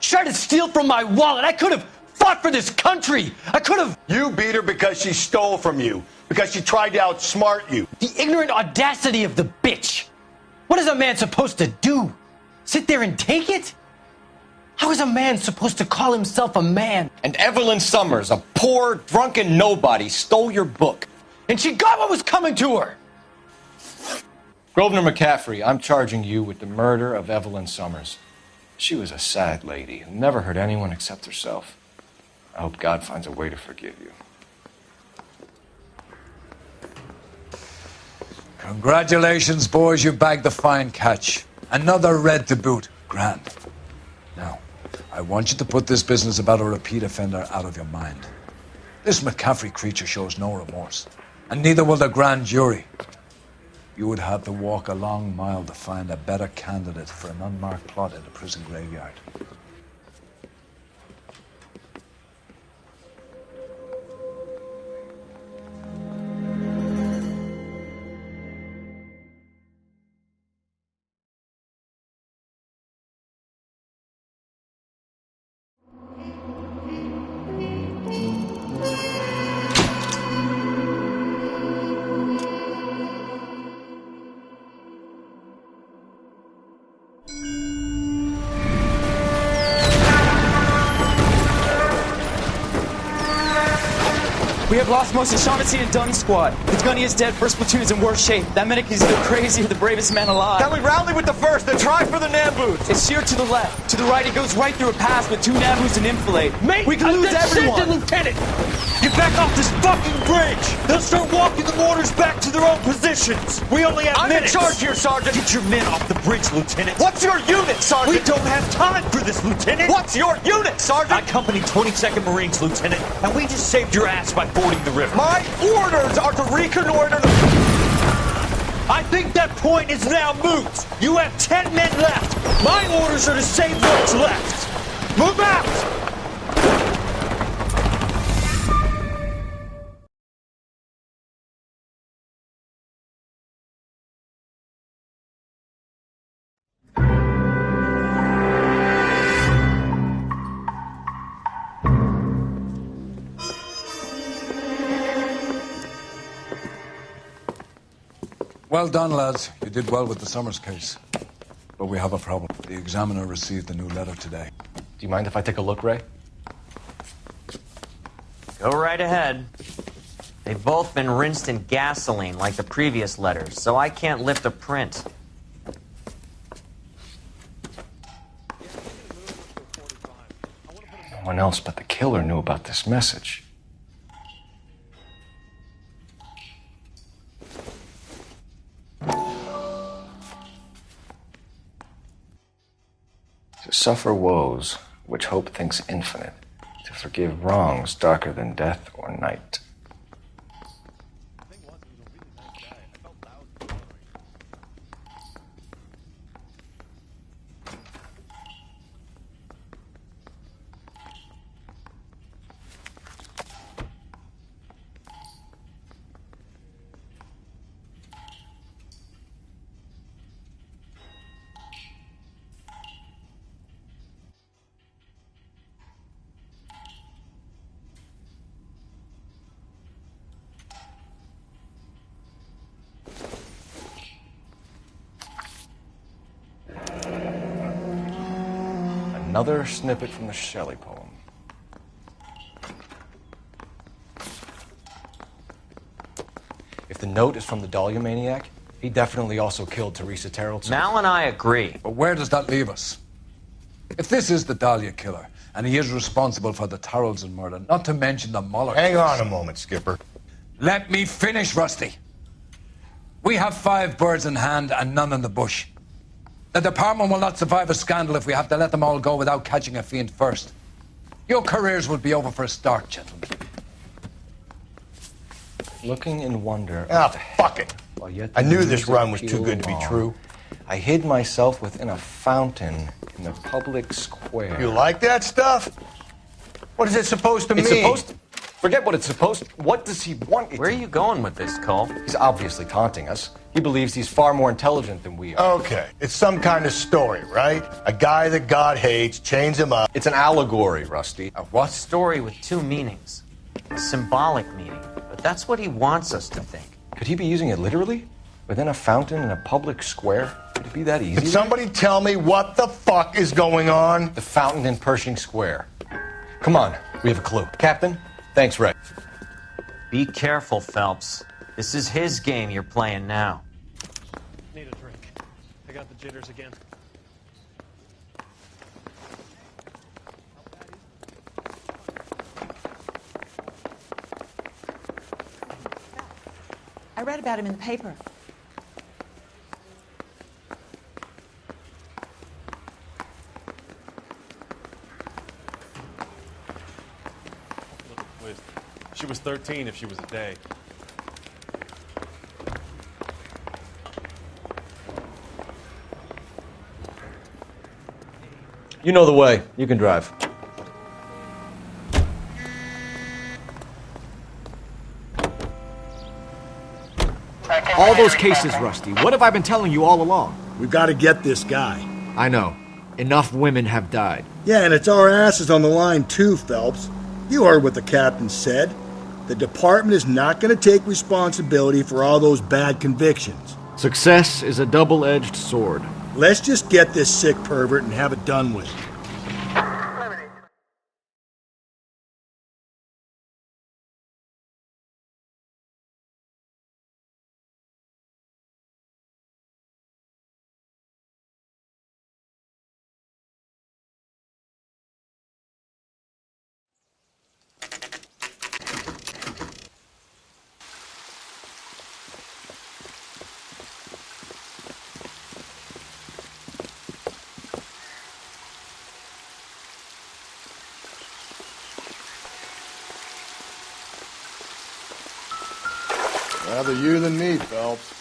She tried to steal from my wallet. I could have fought for this country. I could have... You beat her because she stole from you. Because she tried to outsmart you. The ignorant audacity of the bitch. What is a man supposed to do? Sit there and take it? How is a man supposed to call himself a man? And Evelyn Summers, a poor, drunken nobody, stole your book. And she got what was coming to her. Grosvenor McCaffrey, I'm charging you with the murder of Evelyn Summers. She was a sad lady who never hurt anyone except herself. I hope God finds a way to forgive you. Congratulations, boys. You bagged the fine catch. Another red to boot. Grand. Now, I want you to put this business about a repeat offender out of your mind. This McCaffrey creature shows no remorse. And neither will the grand jury. You would have to walk a long mile to find a better candidate for an unmarked plot in a prison graveyard. We have lost most of Shaughnessy and Dunn's squad. The gunny is dead, first platoon is in worse shape. That medic is either crazy or the bravest man alive. Then we rally with the first and try for the Nambus. It's sheer to the left. To the right, it goes right through a pass with 2 Nambus and Infilade. Mate, we can lose everyone. Lieutenant! Get back off this fucking bridge! They'll start walking the mortars back to their own positions. We only have minutes. I'm in charge here, Sergeant. Get your men off the bridge, Lieutenant. What's your unit, Sergeant? We don't have time for this, Lieutenant. What's your unit, Sergeant? I company 22nd Marines, Lieutenant, and we just saved your ass by fording the river. My orders are to reconnoiter the... I think that point is now moot. You have 10 men left. My orders are to save what's left. Move out! Well done, lads. You did well with the Summers case. But we have a problem. The examiner received a new letter today. Do you mind if I take a look, Ray? Go right ahead. They've both been rinsed in gasoline like the previous letters, so I can't lift a print. No one else but the killer knew about this message. To suffer woes which hope thinks infinite, to forgive wrongs darker than death or night. Another snippet from the Shelley poem. If the note is from the Dahlia maniac, he definitely also killed Teresa Terrellson. Mal and I agree. But where does that leave us? If this is the Dahlia killer, and he is responsible for the Tarrelson murder, not to mention the Muller Hang case. on a moment, Skipper. Let me finish, Rusty. We have 5 birds in hand and none in the bush. The department will not survive a scandal if we have to let them all go without catching a fiend first. Your careers will be over for a start, gentlemen. Looking in wonder. Fuck it. I knew this run was too good to be true. I hid myself within a fountain in the public square. You like that stuff? What is it supposed to mean? Forget what it's supposed to... What does he want? Where are you going with this, Cole? He's obviously taunting us. He believes he's far more intelligent than we are. Okay, it's some kind of story, right? A guy that God hates, chains him up. It's an allegory, Rusty. A what? Story with 2 meanings. A symbolic meaning. But that's what he wants us to think. Could he be using it literally? Within a fountain in a public square? Could it be that easy? Can somebody tell me what the fuck is going on? The fountain in Pershing Square. Come on, we have a clue. Captain, thanks, Ray. Be careful, Phelps. This is his game you're playing now. Need a drink. I got the jitters again. I read about him in the paper. She was 13 if she was a day. You know the way. You can drive. All those cases, Rusty. What have I been telling you all along? We've got to get this guy. I know. Enough women have died. Yeah, and it's our asses on the line too, Phelps. You heard what the captain said. The department is not going to take responsibility for all those bad convictions. Success is a double-edged sword. Let's just get this sick pervert and have it done with. Rather you than me, Phelps.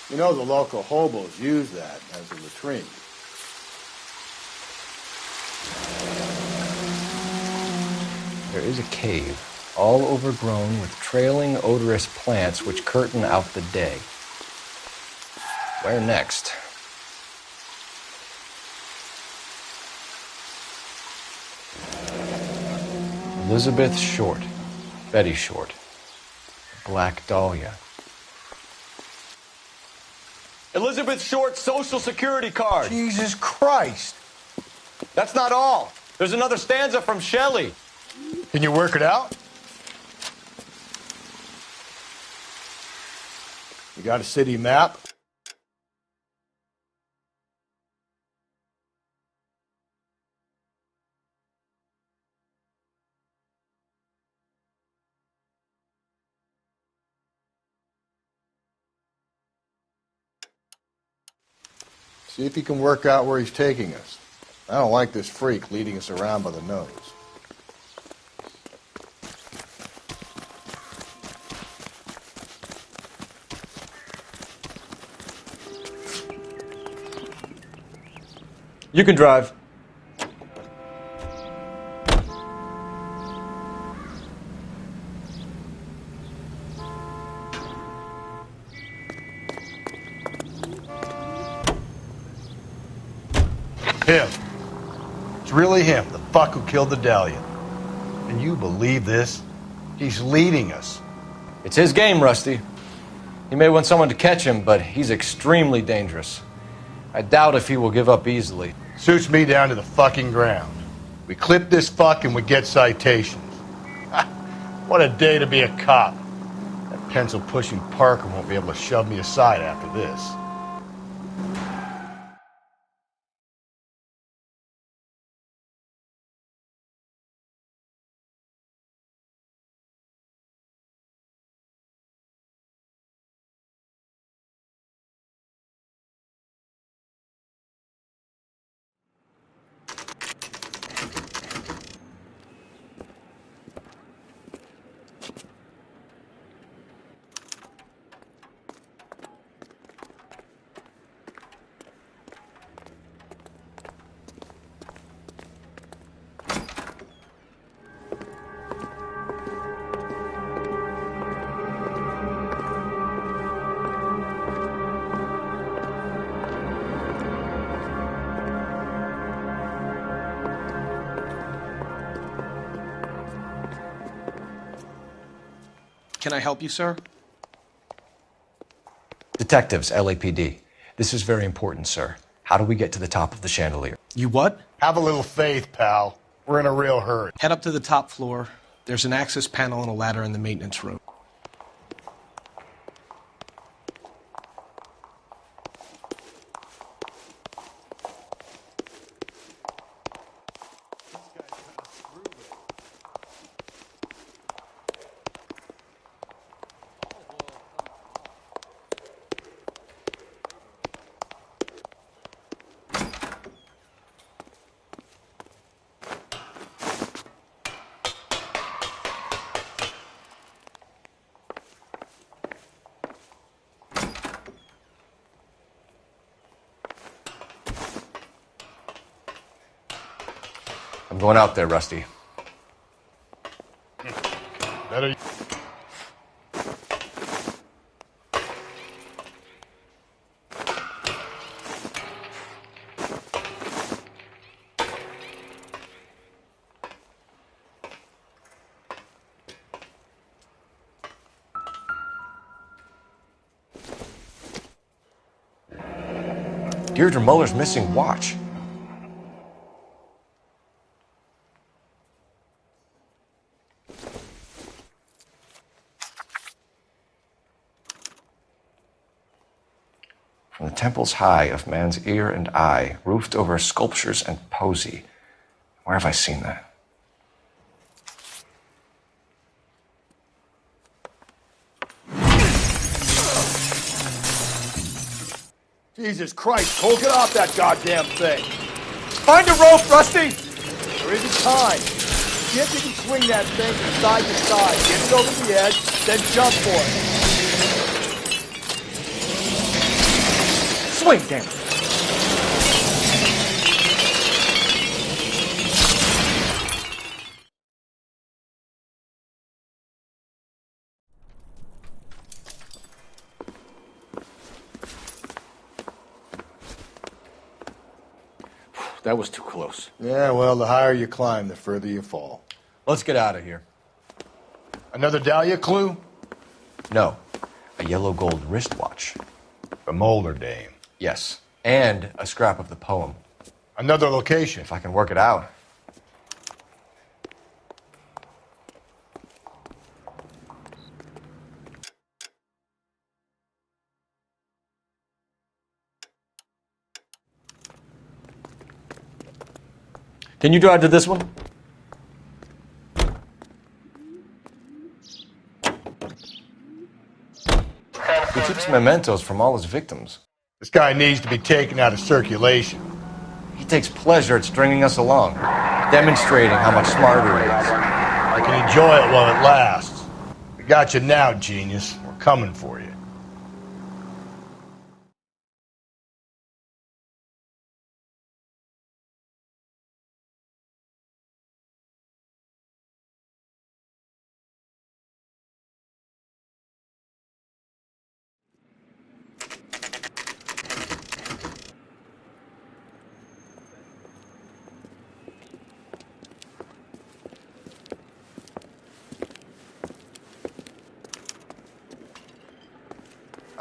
You know the local hobos use that as a latrine. There is a cave, all overgrown with trailing, odorous plants which curtain out the day. Where next? Elizabeth Short, Betty Short, Black Dahlia. Elizabeth Short's social security card. Jesus Christ. That's not all. There's another stanza from Shelley. Can you work it out? You got a city map? See if you can work out where he's taking us. I don't like this freak leading us around by the nose. You can drive. Him. It's really him, the fuck who killed the Dahlia. And you believe this? He's leading us. It's his game, Rusty. He may want someone to catch him, but he's extremely dangerous. I doubt if he will give up easily. Suits me down to the fucking ground. We clip this fuck and we get citations. What a day to be a cop. That pencil-pushing Parker won't be able to shove me aside after this. Can I help you, sir? Detectives, LAPD. This is very important, sir. How do we get to the top of the chandelier? You what? Have a little faith, pal. We're in a real hurry. Head up to the top floor. There's an access panel and a ladder in the maintenance room. I'm going out there, Rusty. Better. Deirdre Muller's missing watch. From the temples high of man's ear and eye, roofed over sculptures and poesy. Where have I seen that? Jesus Christ, Cole, get off that goddamn thing. Find a rope, Rusty! There isn't time. See if you can swing that thing from side to side. Get it over the edge, then jump for it. Swing, damn it. That was too close. Yeah, well, the higher you climb, the further you fall. Let's get out of here. Another Dahlia clue? No. A yellow gold wristwatch. The Molar Dame. Yes. And a scrap of the poem. Another location. If I can work it out. Can you drive to this one? He keeps mementos from all his victims. This guy needs to be taken out of circulation. He takes pleasure at stringing us along, demonstrating how much smarter he is. I can enjoy it while it lasts. We got you now, genius. We're coming for you.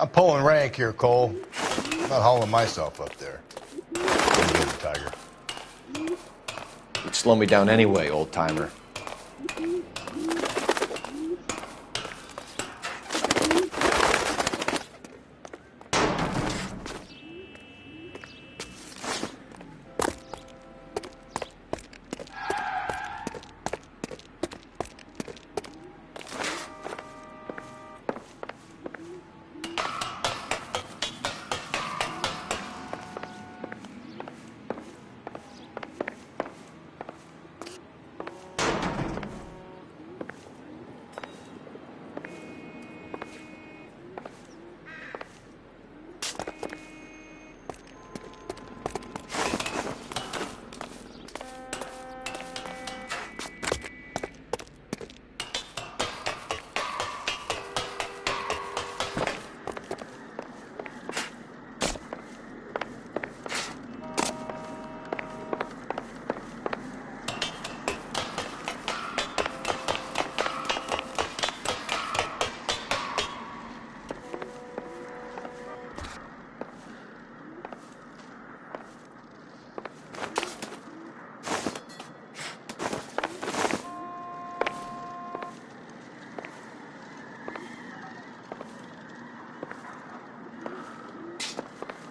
I'm pulling rank here, Cole. I'm not hauling myself up there. Don't get it, Tiger. You'd slow me down anyway, old-timer.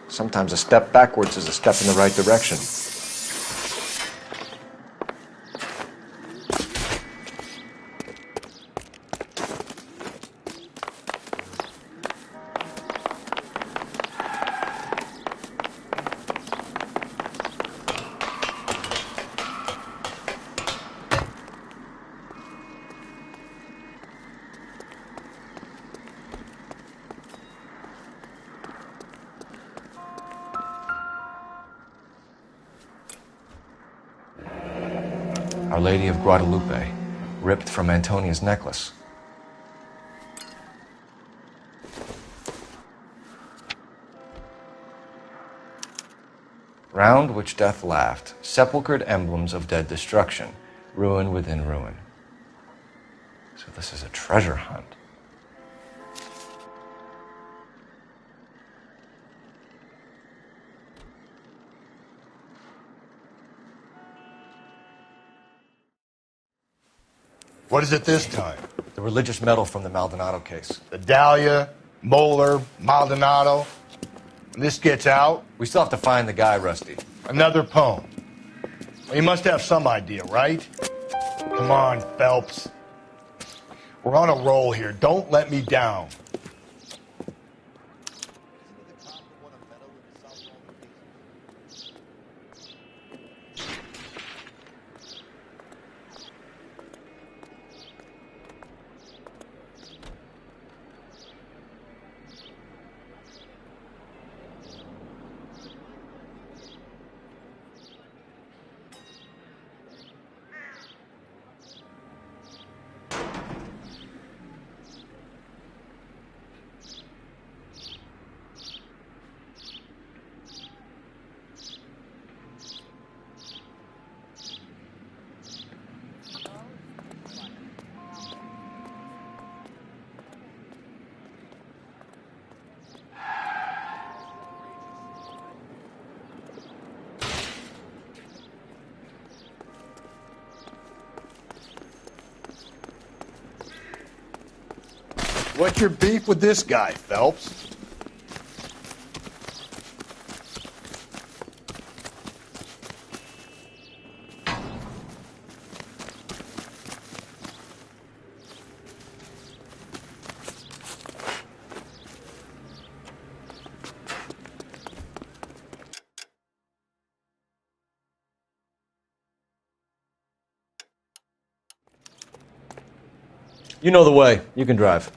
Sometimes a step backwards is a step in the right direction. Our Lady of Guadalupe, ripped from Antonia's necklace. Round which death laughed, sepulchred emblems of dead destruction, ruin within ruin. So this is a treasure hunt. What is it this time? The religious medal from the Maldonado case. The Dahlia, Molar, Maldonado. When this gets out... We still have to find the guy, Rusty. Another poem. Well, you must have some idea, right? Come on, Phelps. We're on a roll here. Don't let me down. What's your beef with this guy, Phelps? You know the way. You can drive.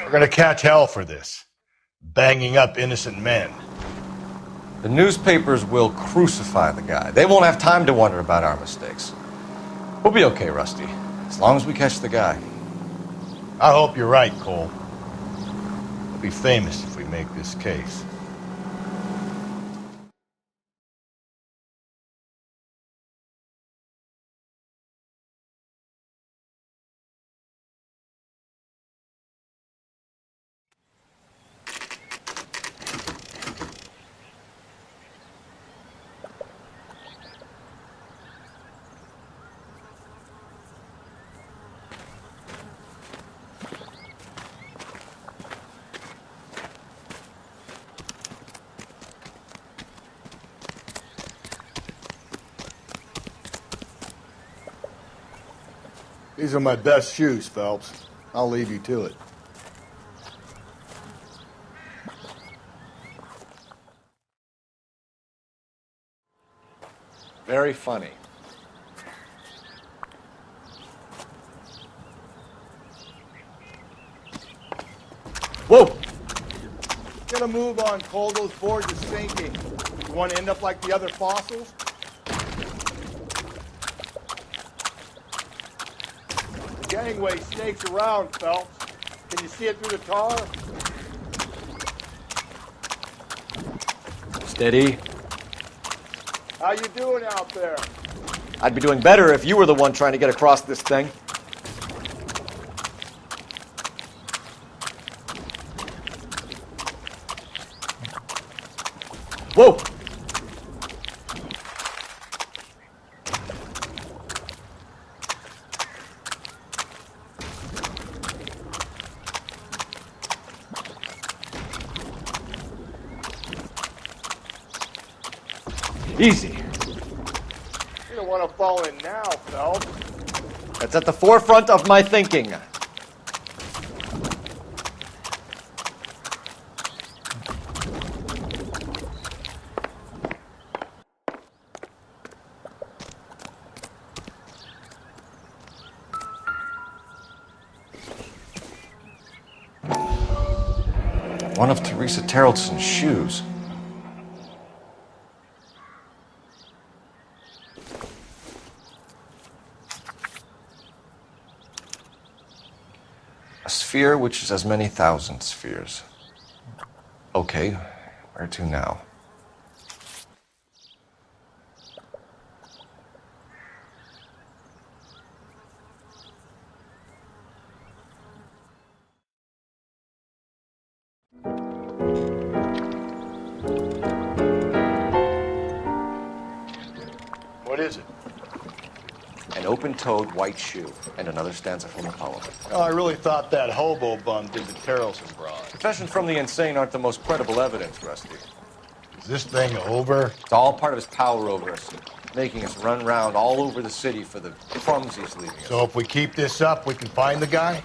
We're gonna catch hell for this. Banging up innocent men. The newspapers will crucify the guy. They won't have time to wonder about our mistakes. We'll be okay, Rusty, as long as we catch the guy. I hope you're right, Cole. We'll be famous if we make this case. These are my best shoes, Phelps. I'll leave you to it. Very funny. Whoa! Get a move on, Cole. Those boards are sinking. You want to end up like the other fossils? The gangway snakes around, Phelps. Can you see it through the tar? Steady. How you doing out there? I'd be doing better if you were the one trying to get across this thing. Whoa! Easy. You don't want to fall in now, Phelps. That's at the forefront of my thinking. One of Teresa Terrelson's shoes. A sphere which is as many thousand spheres. Okay, where to now? What is it? An open-toed white shoe, and another stanza from the poem. Oh, I really thought that hobo bum did the Terrelson broad. Confessions from the insane aren't the most credible evidence, Rusty. Is this thing over? It's all part of his power over us, making us run round all over the city for the crumbs he's leaving us. So if we keep this up, we can find the guy?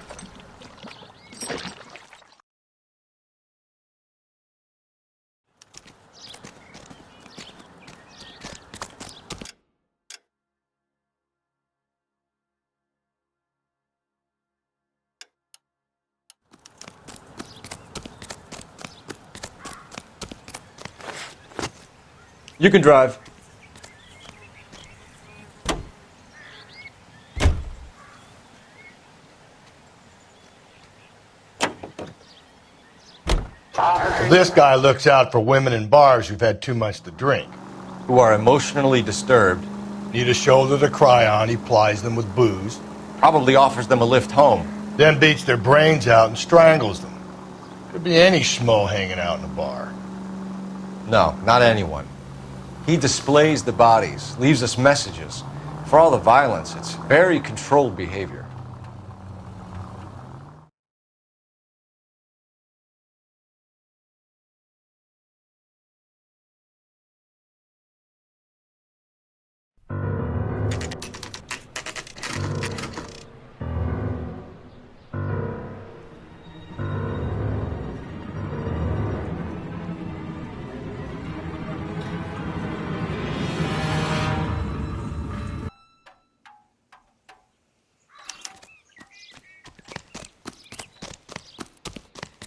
You can drive. Well, this guy looks out for women in bars who've had too much to drink. Who are emotionally disturbed. Need a shoulder to cry on, he plies them with booze. Probably offers them a lift home. Then beats their brains out and strangles them. Could be any schmo hanging out in a bar. No, not anyone. He displays the bodies, leaves us messages. For all the violence, it's very controlled behavior.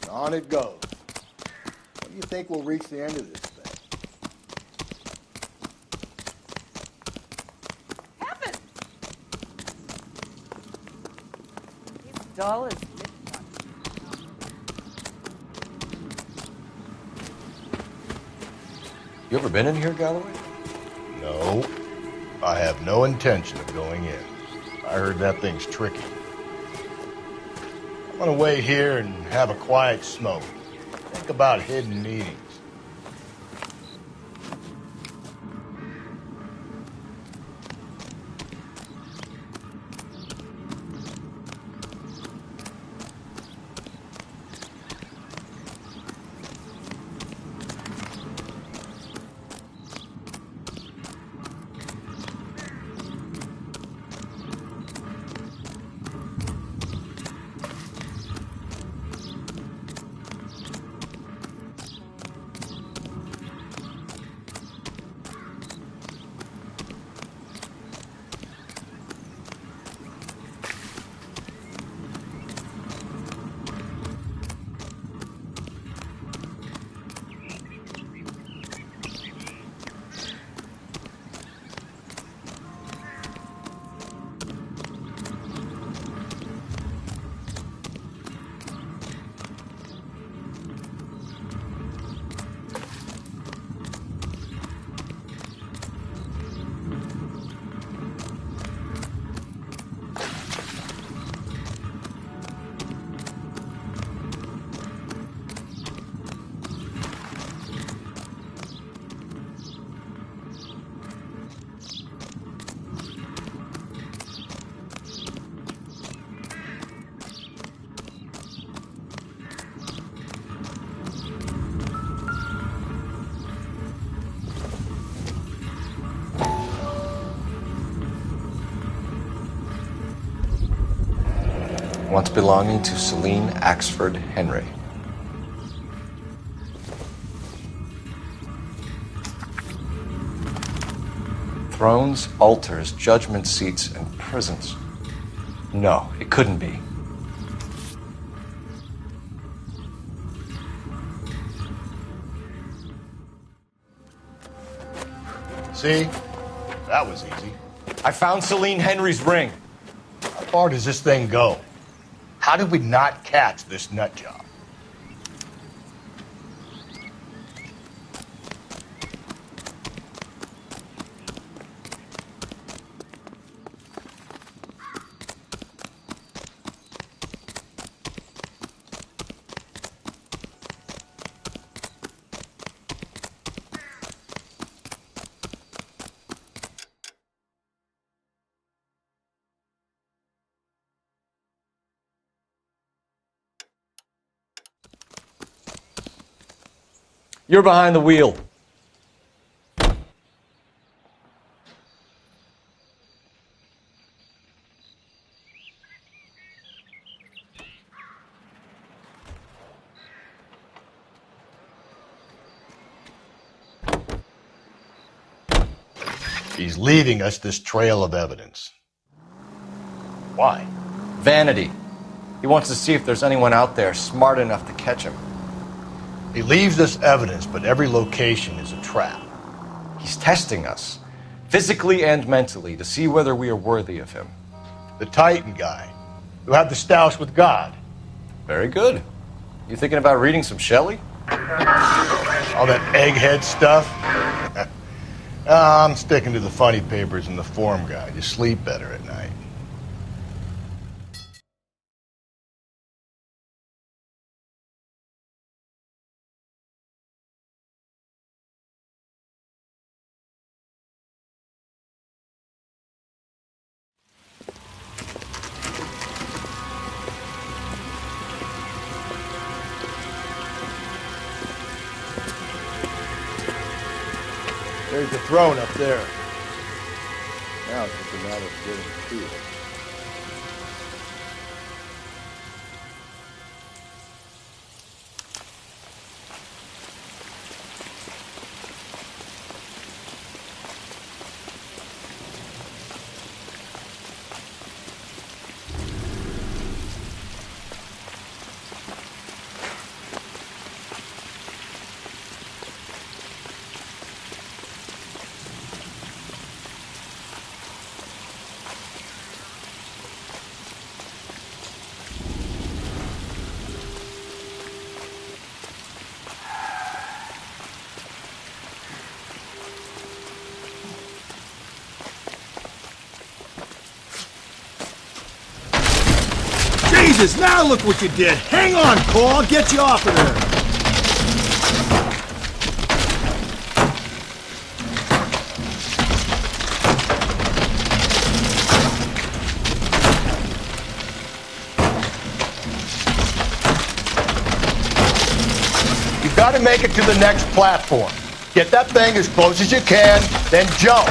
On it goes. When do you think we'll reach the end of this thing? He's dull as You ever been in here, Galloway? No. I have no intention of going in. I heard that thing's tricky. I'm gonna wait here and have a quiet smoke. Think about hidden meetings. Once belonging to Celine Axford Henry. Thrones, altars, judgment seats, and prisons. No, it couldn't be. See? That was easy. I found Celine Henry's ring. How far does this thing go? How did we not catch this nut job? You're behind the wheel. He's leaving us this trail of evidence. Why? Vanity. He wants to see if there's anyone out there smart enough to catch him. He leaves us evidence, but every location is a trap. He's testing us, physically and mentally, to see whether we are worthy of him. The Titan guy, who had the stoush with God. Very good. You thinking about reading some Shelley? All that egghead stuff? I'm sticking to the funny papers and the form guide. You sleep better at night. There's the throne up there. Now it's just a matter of getting to it. Jesus, now look what you did. Hang on, Cole. I'll get you off of there. You gotta make it to the next platform. Get that thing as close as you can, then jump.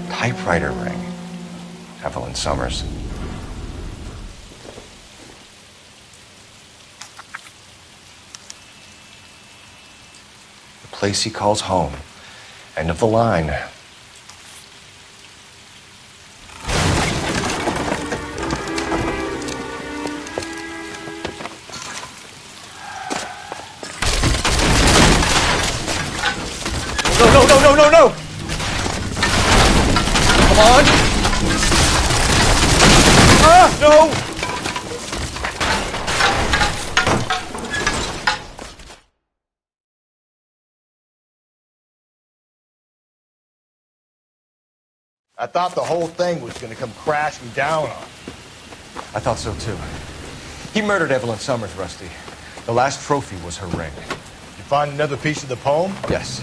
Typewriter ring. Evelyn Summers. The place he calls home. End of the line. No! Come on! Ah, no! I thought the whole thing was gonna come crashing down on. I thought so too. He murdered Evelyn Summers, Rusty. The last trophy was her ring. You find another piece of the poem? Yes.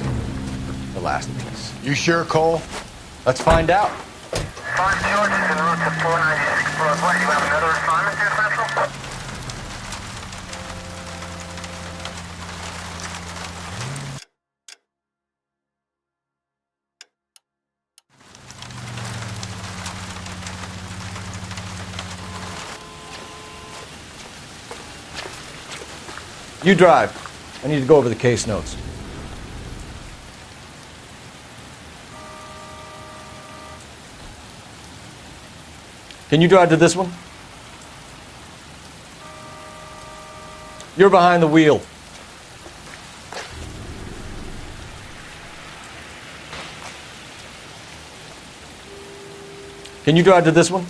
The last piece. You sure, Cole? Let's find out. 5 George is en route to 496 Broadway. You have another assignment here, Central? You drive. I need to go over the case notes. Can you drive to this one? You're behind the wheel. Can you drive to this one?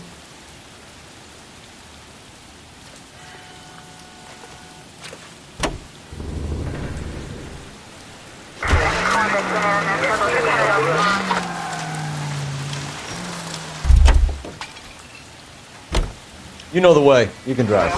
You know the way. You can drive.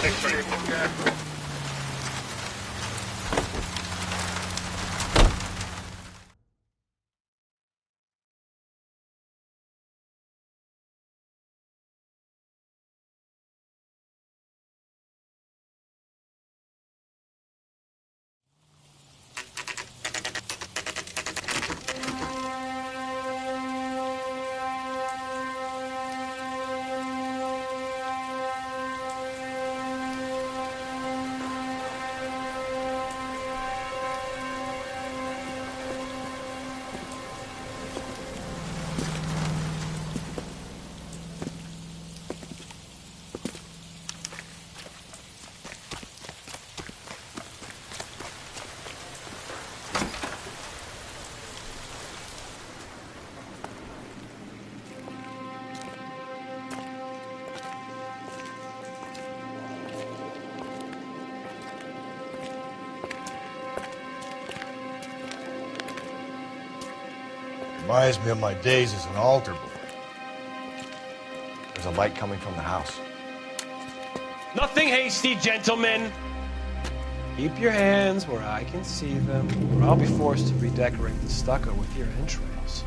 Reminds me of my days as an altar boy. There's a light coming from the house. Nothing hasty, gentlemen. Keep your hands where I can see them, or I'll be forced to redecorate the stucco with your entrails.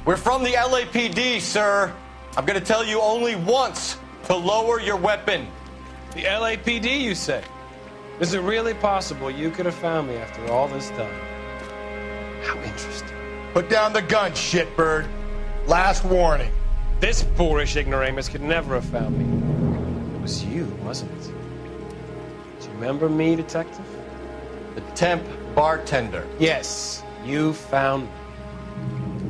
We're from the LAPD, sir. I'm gonna tell you only once to lower your weapon. The LAPD, you say? Is it really possible you could have found me after all this time? How interesting. Put down the gun, shitbird. Last warning. This boorish ignoramus could never have found me. It was you, wasn't it? Do you remember me, detective? The temp bartender. Yes, you found me.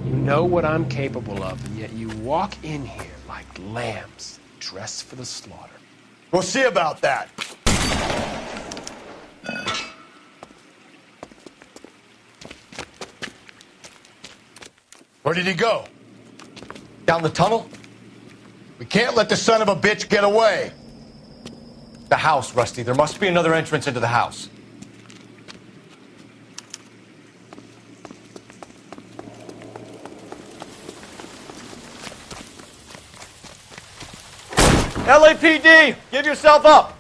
You know what I'm capable of, and yet you walk in here like lambs dressed for the slaughter. We'll see about that. Where did he go? Down the tunnel? We can't let the son of a bitch get away. The house, Rusty. There must be another entrance into the house. LAPD! Give yourself up!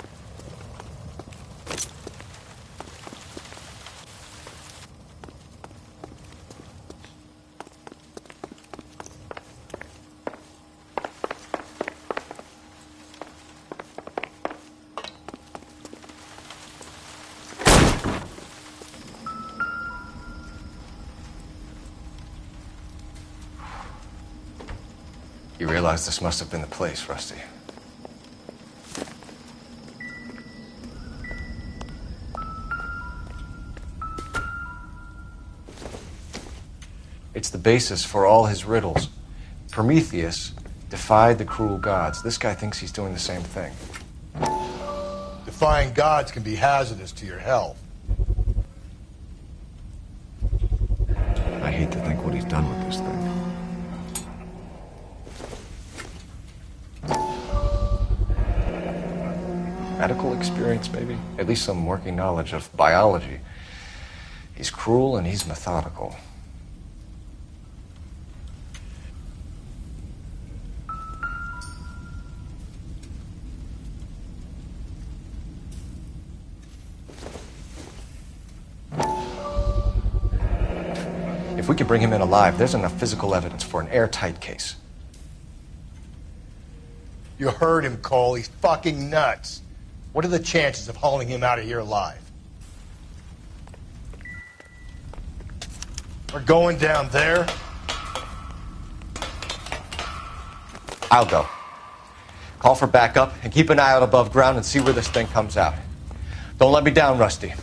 You realize this must have been the place, Rusty. It's the basis for all his riddles. Prometheus defied the cruel gods. This guy thinks he's doing the same thing. Defying gods can be hazardous to your health. I hate to think what he's done with this thing. Medical experience, maybe? At least some working knowledge of biology. He's cruel and he's methodical. If we can bring him in alive, there's enough physical evidence for an airtight case. You heard him, Cole. He's fucking nuts. What are the chances of hauling him out of here alive? We're going down there. I'll go. Call for backup and keep an eye out above ground and see where this thing comes out. Don't let me down, Rusty.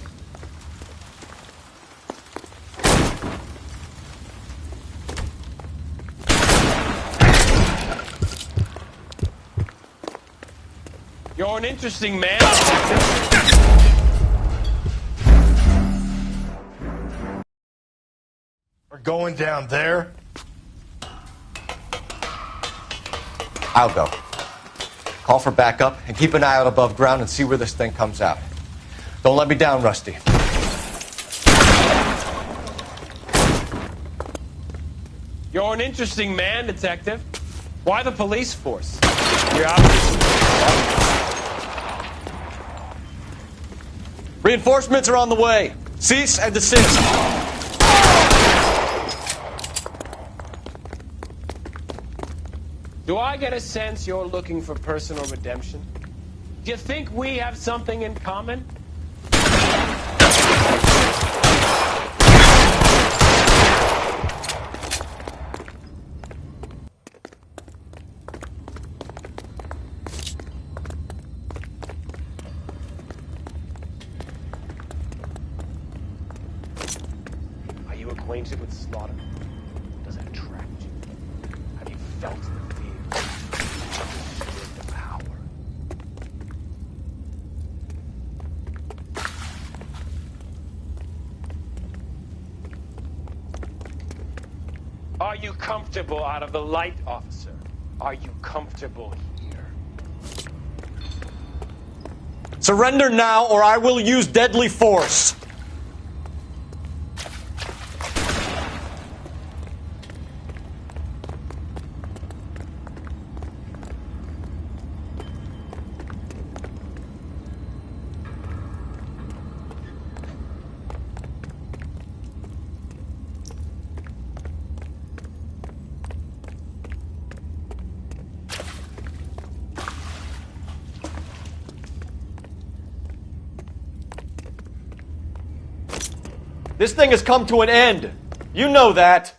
You're an interesting man. We're going down there. I'll go. Call for backup and keep an eye out above ground and see where this thing comes out. Don't let me down, Rusty. You're an interesting man, detective. Why the police force? You're obviously... Reinforcements are on the way. Cease and desist. Do I get a sense you're looking for personal redemption? Do you think we have something in common? Are you acquainted with slaughter? Does it attract you? Have you felt the fear? The power? Are you comfortable out of the light, officer? Are you comfortable here? Surrender now or I will use deadly force. This thing has come to an end. You know that.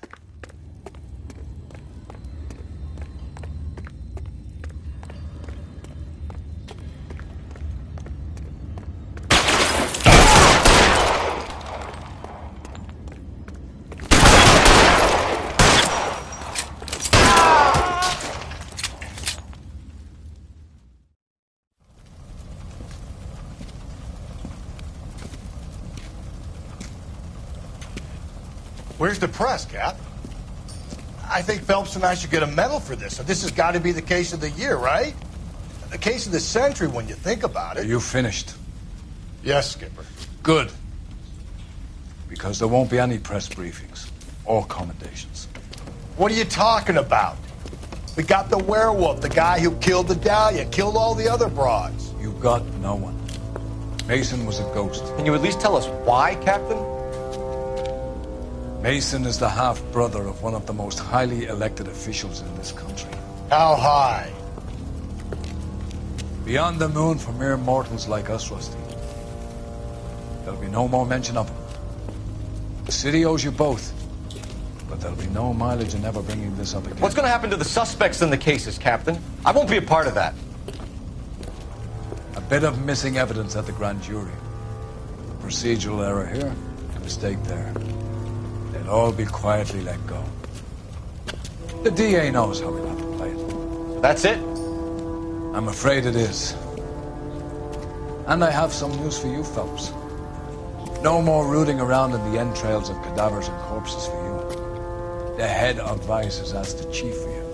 Where's the press, Cap? I think Phelps and I should get a medal for this. So this has got to be the case of the year, right? The case of the century when you think about it. Are you finished? Yes, Skipper. Good. Because there won't be any press briefings or commendations. What are you talking about? We got the werewolf, the guy who killed the Dahlia, killed all the other broads. You got no one. Mason was a ghost. Can you at least tell us why, Captain? Mason is the half-brother of one of the most highly elected officials in this country. How high? Beyond the moon for mere mortals like us, Rusty. There'll be no more mention of him. The city owes you both. But there'll be no mileage in ever bringing this up again. What's going to happen to the suspects in the cases, Captain? I won't be a part of that. A bit of missing evidence at the grand jury. A procedural error here, a mistake there. They'll all be quietly let go. The DA knows how we'll have to play it. That's it? I'm afraid it is. And I have some news for you, Phelps. No more rooting around in the entrails of cadavers and corpses for you. The head of Vice has asked the chief for you.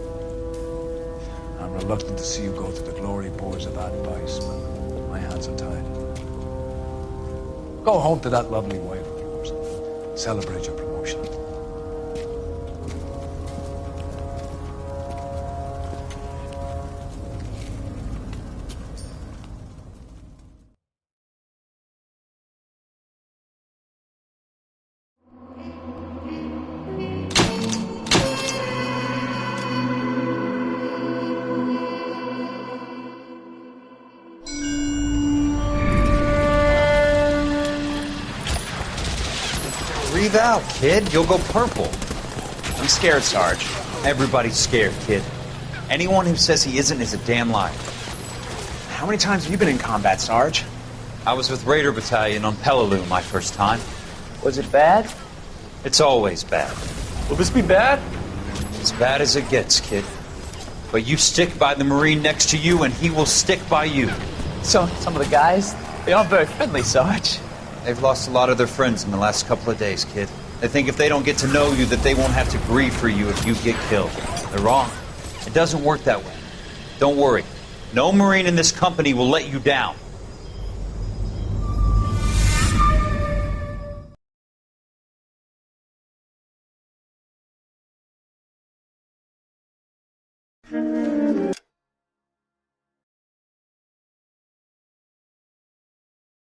I'm reluctant to see you go to the glory boards of advice, but my hands are tied. Go home to that lovely wife of yours. Celebrate your promotion. Breathe out, kid. You'll go purple. I'm scared, Sarge. Everybody's scared, kid. Anyone who says he isn't is a damn liar. How many times have you been in combat, Sarge? I was with Raider Battalion on Peleliu my first time. Was it bad? It's always bad. Will this be bad? As bad as it gets, kid. But you stick by the Marine next to you, and he will stick by you. So, some of the guys, they aren't very friendly, Sarge. They've lost a lot of their friends in the last couple of days, kid. They think if they don't get to know you, that they won't have to grieve for you if you get killed. They're wrong. It doesn't work that way. Don't worry. No Marine in this company will let you down.